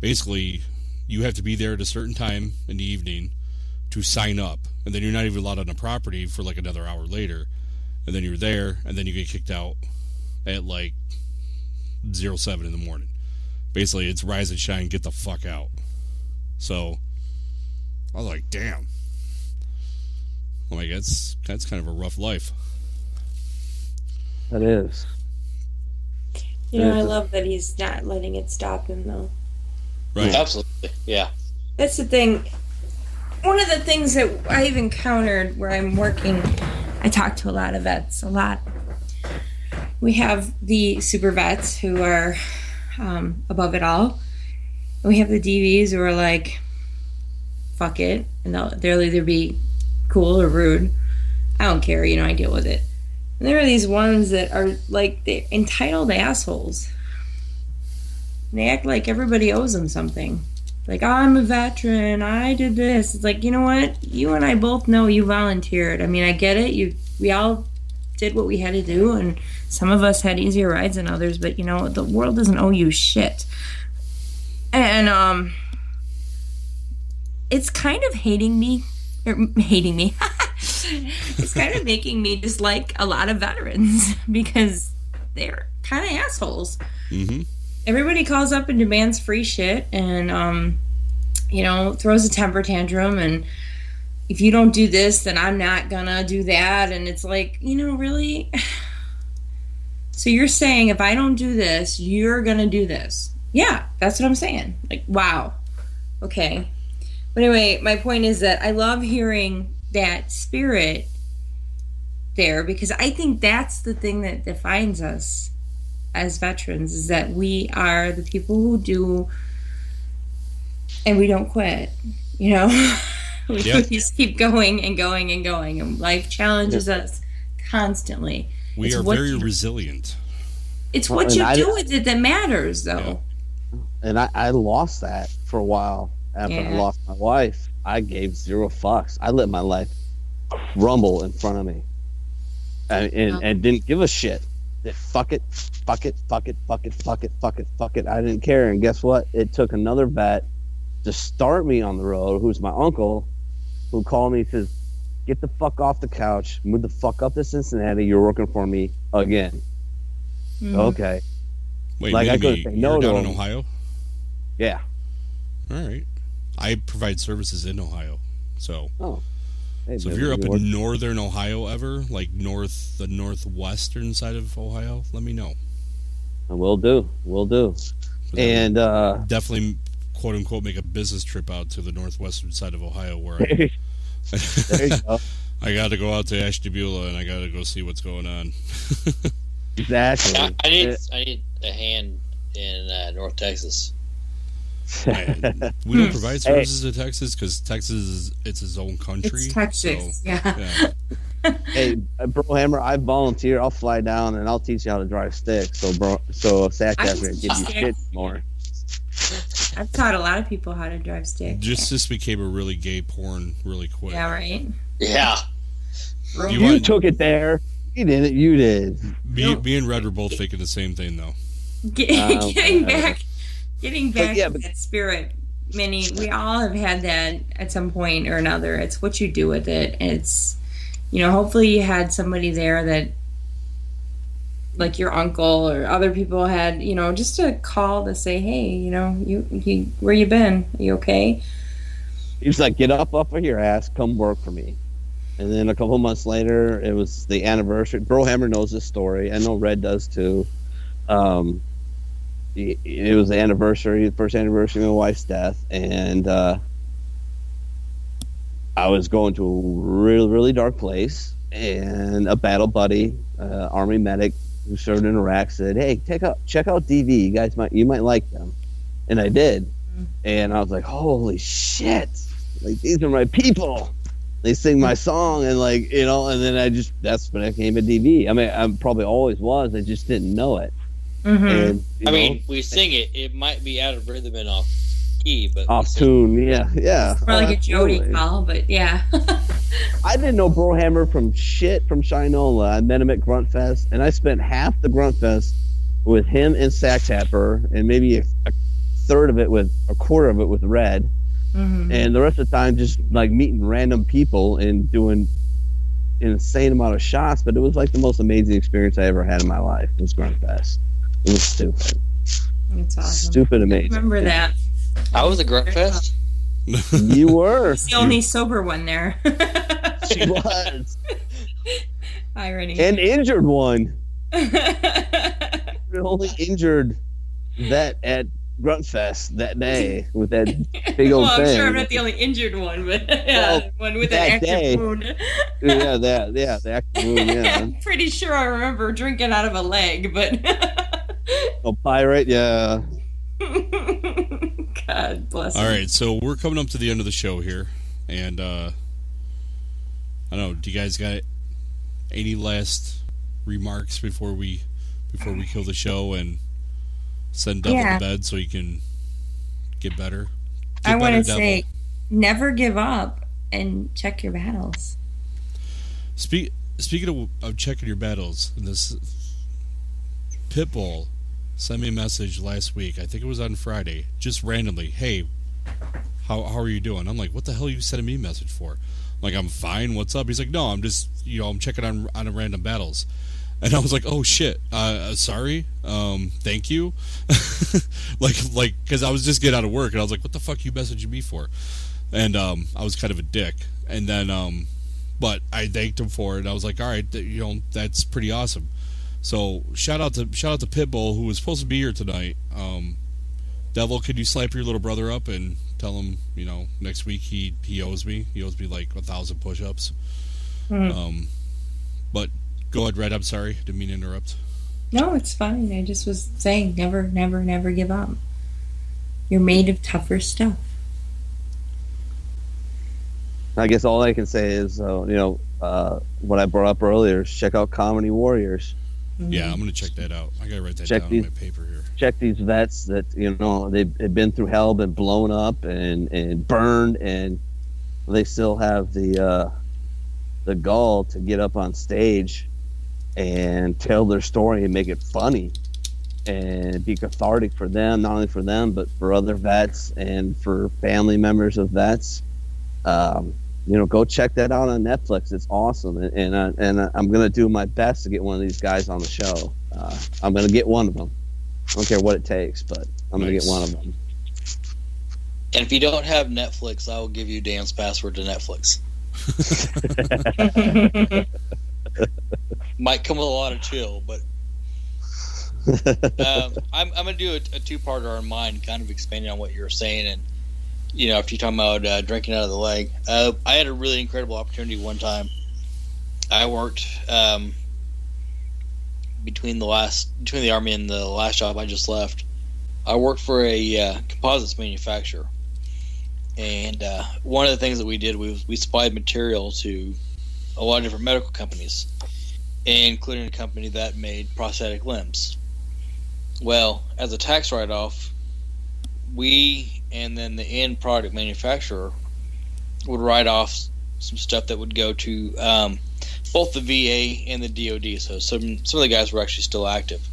basically you have to be there at a certain time in the evening to sign up, and then you're not even allowed on the property for like another hour later, and then you're there, and then you get kicked out at like 07 in the morning. Basically, it's rise and shine, get the fuck out. So I was like, damn. I'm like, that's kind of a rough life. That is. I love that he's not letting it stop him, though. Right. Absolutely. Yeah. That's the thing. One of the things that I've encountered where I'm working, I talk to a lot of vets, a lot. We have the super vets who are above it all. And we have the DVs who are like, fuck it. And they'll either be cool or rude. I don't care, I deal with it. And there are these ones that are like, they're entitled assholes. And they act like everybody owes them something. Like, I'm a veteran, I did this. It's like, you know what? You and I both know you volunteered. I mean, I get it. We all did what we had to do, and some of us had easier rides than others, but, the world doesn't owe you shit. And, it's kind of hating me. It's kind of making me dislike a lot of veterans because they're kind of assholes. Mm-hmm. Everybody calls up and demands free shit and, throws a temper tantrum. And if you don't do this, then I'm not gonna do that. And it's like, really? So you're saying if I don't do this, you're gonna do this? Yeah, that's what I'm saying. Like, wow. Okay. But anyway, my point is that I love hearing that spirit there because I think that's the thing that defines us as veterans, is that we are the people who do, and we don't quit, we just keep going and going and going, and life challenges us constantly. We are very resilient. It's what you do with it that matters, though. Yeah. And I lost that for a while after I lost my wife. I gave zero fucks. I let my life crumble in front of me and didn't give a shit. fuck it, fuck it, fuck it, fuck it, fuck it, fuck it, fuck it. I didn't care. And guess what? It took another vet to start me on the road, who's my uncle, who called me and says, get the fuck off the couch, move the fuck up to Cincinnati, you're working for me again. Okay. Wait, like, I couldn't say no you're to down in him. Ohio? Yeah. All right. I provide services in Ohio. So Oh. Hey, so if man, you're up you in northern Ohio ever, like the northwestern side of Ohio, let me know. Will do. And Definitely, quote unquote, make a business trip out to the northwestern side of Ohio where there you go. I got to go out to Ashtabula and I got to go see what's going on. Exactly. I need a hand in North Texas. And we don't provide services to Texas because Texas it's its own country. It's Texas, so, yeah. Hey, Bro Hammer, I volunteer. I'll fly down and I'll teach you how to drive stick. So Satcast can give you shit more. I've taught a lot of people how to drive stick. Just this became a really gay porn really quick. Yeah, right. Yeah. You took it there. You didn't. You did. Me and Red were both thinking the same thing though. Getting back yeah, to that spirit, Minnie, we all have had that at some point or another. It's what you do with it. It's, hopefully you had somebody there that, like your uncle or other people had, just a call to say, hey, you where you been? Are you okay? He's like, get up off of your ass, come work for me. And then a couple months later, it was the anniversary. Bro Hammer knows this story. I know Red does too. It was the first anniversary of my wife's death, and I was going to a really, really dark place, and a battle buddy, Army medic who served in Iraq, said, "Hey, check out DV. You might like them," and I did, and I was like, "Holy shit! Like these are my people." They sing my song, and and then that's when I came a DV. I mean, I probably always was. I just didn't know it. Mm-hmm. And, we sing it. It might be out of rhythm and off key, but off tune. Yeah. It's more like a Jody call, but yeah. I didn't know Bro Hammer from Shinola. I met him at Grunt Fest, and I spent half the Grunt Fest with him and Sack Tapper, and maybe a quarter of it with Red. Mm-hmm. And the rest of the time just like meeting random people and doing an insane amount of shots. But it was like the most amazing experience I ever had in my life. It was Grunt Fest. It was stupid. That's awesome. Stupid amazing. Remember that. I was a Grunt Fest. You were. He's the only sober one there. She was. Irony. And injured one. The only injured vet at Grunt Fest that day with that big old thing. I'm sure I'm not the only injured one, but one with an active wound. the active wound, yeah. I'm pretty sure I remember drinking out of a leg, but... Oh, pirate, yeah. God bless him. All right, so we're coming up to the end of the show here, and I don't know, do you guys got any last remarks before we kill the show and send Devil to bed so you can get better? I want to say, never give up and check your battles. Speaking of checking your battles, this Pitbull sent me a message last week. I think it was on Friday, just randomly. Hey, how are you doing? I'm like, what the hell are you sending me a message for? I'm like, I'm fine. What's up? He's like, no, I'm just I'm checking on random battles. And I was like, oh shit, sorry, thank you. like, cause I was just getting out of work and I was like, what the fuck you messaging me for? And, I was kind of a dick. And then, but I thanked him for it. And I was like, all right, that's pretty awesome. So shout out to Pitbull, who was supposed to be here tonight. Devil, could you slap your little brother up and tell him, next week he owes me. He owes me like 1,000 push-ups. But go ahead, Red. I'm sorry. Didn't mean to interrupt. No, it's fine. I just was saying, never, never, never give up. You're made of tougher stuff. I guess all I can say is, what I brought up earlier is check out Comedy Warriors. Yeah, I'm going to check that out. I got to write that down on my paper here. Check these vets that, they've been through hell, been blown up and burned, and they still have the gall to get up on stage and tell their story and make it funny and be cathartic for them, not only for them, but for other vets and for family members of vets. Go check that out on Netflix. It's awesome. And I'm going to do my best to get one of these guys on the show. I'm going to get one of them. I don't care what it takes, but I'm going to get one of them. And if you don't have Netflix, I will give you Dan's password to Netflix. Might come with a lot of chill, but I'm going to do a two-parter on mine, kind of expanding on what you were saying. And, after you're talking about drinking out of the leg, I had a really incredible opportunity one time. I worked between the Army and the last job I just left. I worked for a composites manufacturer. And one of the things that we did was we supplied material to a lot of different medical companies, including a company that made prosthetic limbs. Well, as a tax write-off, we and then the end product manufacturer would write off some stuff that would go to both the VA and the DoD. So some of the guys were actually still active.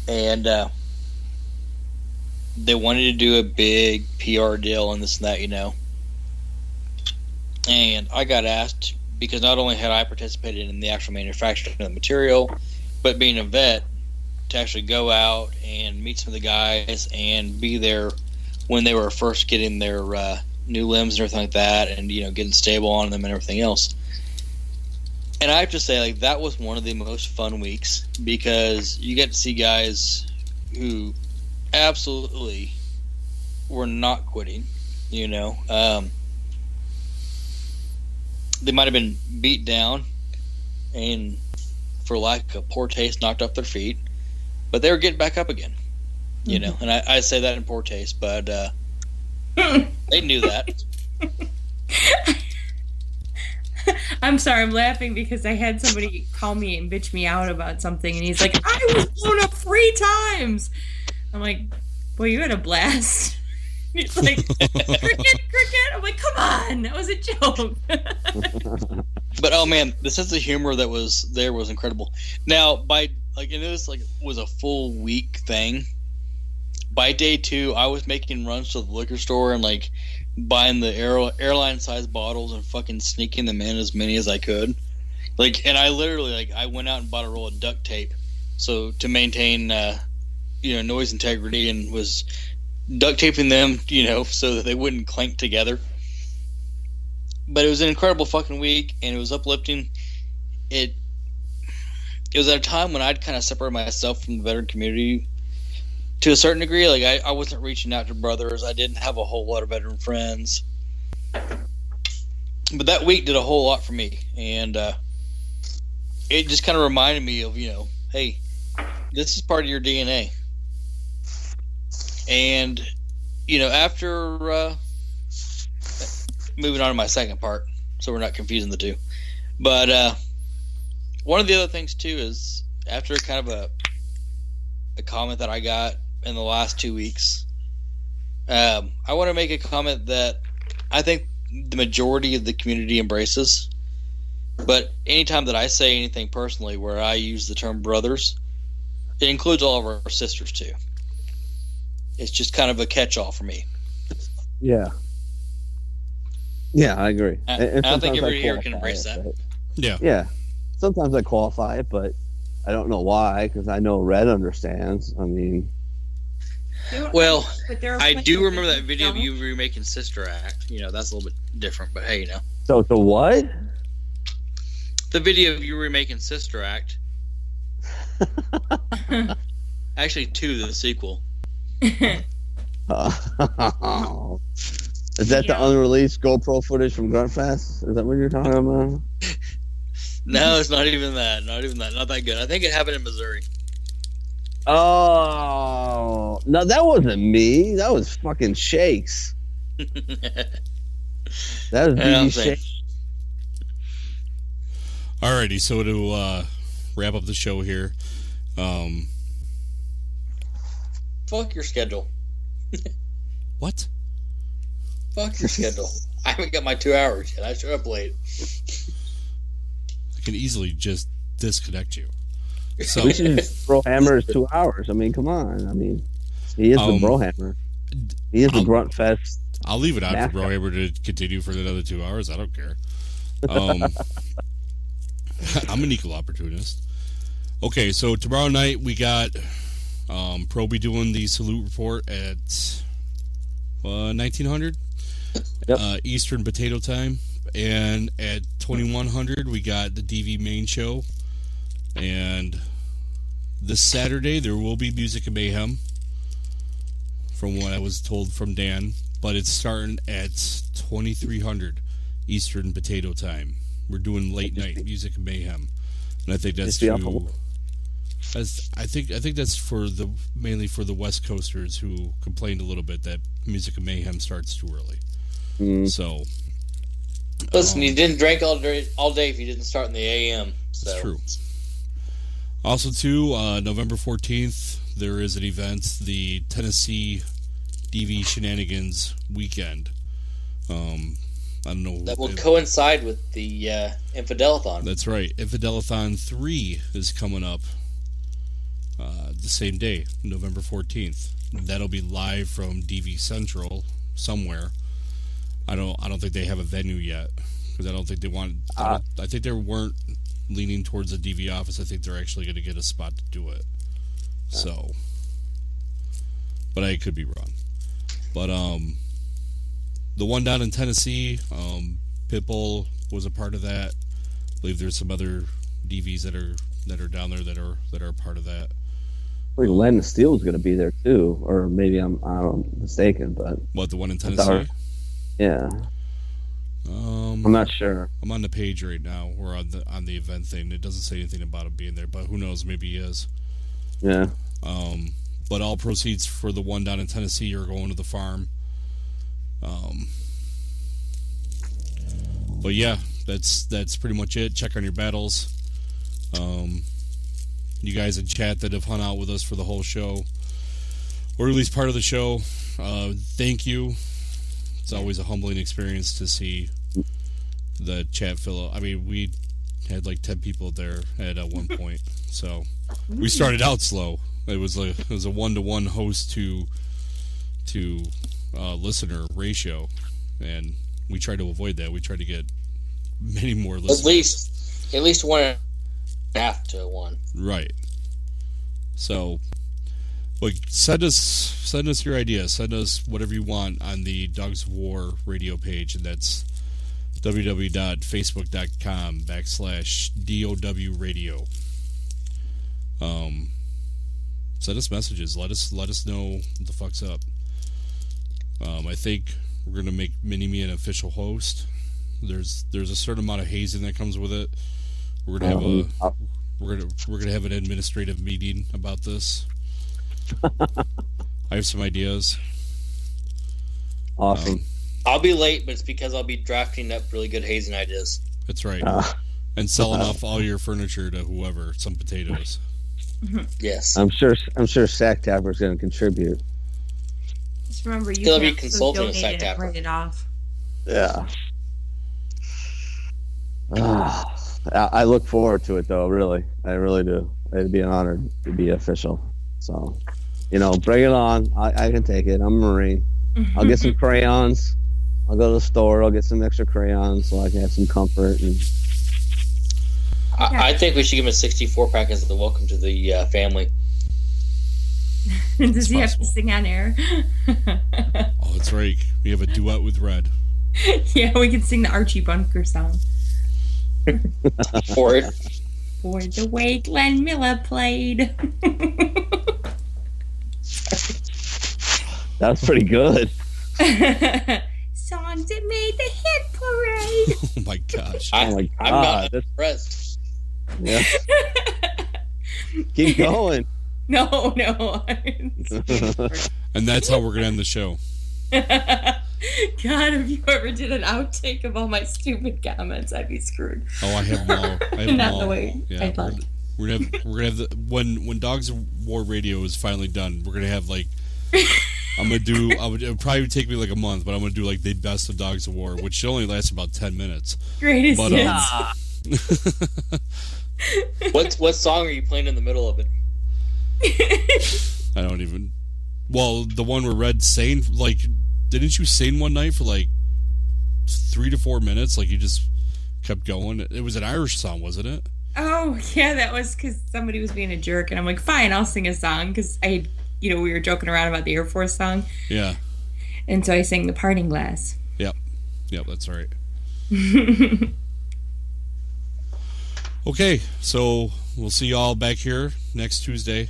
And they wanted to do a big PR deal and this and that, And I got asked, because not only had I participated in the actual manufacturing of the material, but being a vet, to actually go out and meet some of the guys and be there when they were first getting their new limbs and everything like that, and getting stable on them and everything else. And I have to say, that was one of the most fun weeks, because you get to see guys who absolutely were not quitting. They might have been beat down and, for lack of poor taste, knocked off their feet, but they were getting back up again. And I say that in poor taste, but they knew that. I'm sorry, I'm laughing because I had somebody call me and bitch me out about something, and he's like, I was blown up 3 times. I'm like, boy, you had a blast. He's like, cricket. I'm like, come on, that was a joke. But oh man, the sense of humor that was there was incredible. Now, this was a full week thing. By day 2, I was making runs to the liquor store and buying the airline size bottles and fucking sneaking them in as many as I could. And I literally I went out and bought a roll of duct tape, so to maintain noise integrity, and was duct taping them, so that they wouldn't clank together. But it was an incredible fucking week, and it was uplifting. It was at a time when I'd kind of separated myself from the veteran community to a certain degree. I wasn't reaching out to brothers. I didn't have a whole lot of veteran friends. But that week did a whole lot for me, and it just kind of reminded me of, hey, this is part of your DNA. And, after moving on to my second part, so we're not confusing the two. But one of the other things, too, is after kind of a comment that I got in the last 2 weeks, I want to make a comment that I think the majority of the community embraces. But anytime that I say anything personally where I use the term brothers, it includes all of our sisters, too. It's just kind of a catch-all for me. Yeah. Yeah, I agree. I don't think everybody here can embrace that. Right? Yeah. Yeah. Sometimes I qualify it, but I don't know why, because I know Red understands. I mean... Well, I do remember that video of you remaking Sister Act. That's a little bit different, but hey, So the what? The video of you remaking Sister Act. Actually, 2, the sequel. Is that the unreleased GoPro footage from Gruntfest? Is that what you're talking about? No, it's not even that. Not that good. I think it happened in Missouri. Oh, no, that wasn't me. That was fucking Shakes. That was BB Shakes. Alrighty, so to wrap up the show here, fuck your schedule. What? Fuck your schedule. I haven't got my 2 hours yet. I showed up late. I can easily just disconnect you. We should just throw Hammer's 2 hours. I mean, come on. I mean, he is the Brohammer. He is the Grunt Fest. I'll leave it on for Brohammer to continue for another 2 hours. I don't care. I'm an equal opportunist. Okay, so tomorrow night we got Proby doing the salute report at 1900 Eastern Potato Time, and at 2100 we got the DV main show. And this Saturday there will be Music and Mayhem, from what I was told from Dan, but it's starting at 2300 Eastern Potato Time. We're doing late night Music and Mayhem, and I think that's true. I think that's mainly for the West Coasters who complained a little bit that Music and Mayhem starts too early. So, listen, you didn't drink all day if you didn't start in the AM. So. That's true. Also, too, November 14th, there is an event, the Tennessee DV Shenanigans Weekend. I don't know. That will coincide with the Infidelathon. That's right. Infidelathon 3 is coming up the same day, November 14th. That'll be live from DV Central somewhere. I don't think they have a venue yet, because I don't think they want. I think they weren't leaning towards the DV office. I think they're actually going to get a spot to do it. So, but I could be wrong. But the one down in Tennessee, Pitbull was a part of that. I believe there's some other DVs that are down there that are a part of that. I think Len Steele was going to be there too, or maybe I'm mistaken. But what, the one in Tennessee? Yeah. I'm not sure. I'm on the page right now. We're on the event thing. It doesn't say anything about him being there, but who knows? Maybe he is. Yeah. But all proceeds for the one down in Tennessee are going to the farm. But yeah, that's pretty much it. Check on your battles. You guys in chat that have hung out with us for the whole show, or at least part of the show, thank you. It's always a humbling experience to see the chat fill up. I mean, we had like 10 people there at one point, so we started out slow. It was a 1-to-1 host to listener ratio, and we tried to avoid that. We tried to get many more listeners. At least 1.5 to 1. Right. So, but send us your ideas. Send us whatever you want on the Dawgs of War radio page, and that's www.facebook.com/DOW radio. Send us messages. Let us know what the fuck's up. I think we're gonna make Mini-Me an official host. There's a certain amount of hazing that comes with it. We're gonna have an administrative meeting about this. I have some ideas. Awesome. I'll be late, but it's because I'll be drafting up really good hazing ideas. That's right. And selling off all your furniture to whoever, some potatoes. Yes. I'm sure Sack Tapper's going to contribute. Just remember, you He'll can be consulting with Sack Tapper. Write it off. Yeah. I look forward to it, though, really. I really do. It'd be an honor to be official. So, bring it on. I can take it. I'm a Marine. I'll get some crayons. I'll go to the store. I'll get some extra crayons so I can have some comfort. And I think we should give him a 64-pack as the welcome to the family. Does he have to sing on air? Oh, that's right. We have a duet with Red. Yeah, we can sing the Archie Bunker song. For the way Glenn Miller played. That's pretty good. Songs that made the hit parade. Oh my gosh. I'm not impressed. Yeah. Keep going. No. And that's how we're going to end the show. God, if you ever did an outtake of all my stupid comments, I'd be screwed. Oh, I have them all. Not the way I thought. We're gonna have when Dawgs of War Radio is finally done, we're gonna have like it'll probably take me like a month, but I'm gonna do like the best of Dawgs of War, which should only last about 10 minutes. Greatest hits. What song are you playing in the middle of it? I don't even. Well, the one where Red sang, like, didn't you sing one night for like 3 to 4 minutes? Like, you just kept going. It was an Irish song, wasn't it? Oh, yeah, that was because somebody was being a jerk, and I'm like, fine, I'll sing a song, because we were joking around about the Air Force song. Yeah. And so I sang The Parting Glass. Yep, that's right. Okay, so we'll see y'all back here next Tuesday.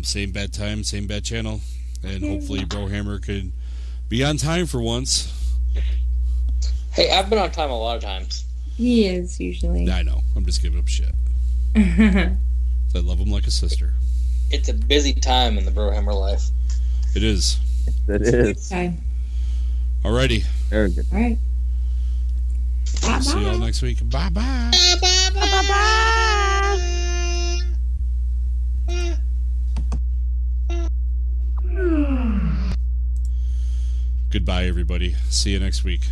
Same bad time, same bad channel. And hopefully Brohammer could be on time for once. Hey, I've been on time a lot of times. He is, usually. I know. I'm just giving up shit. I love him like a sister. It's a busy time in the Brohammer life. It is. It is. Time. Alrighty. Very good. All right. Bye-bye. See y'all next week. Bye-bye. Goodbye, everybody. See you next week.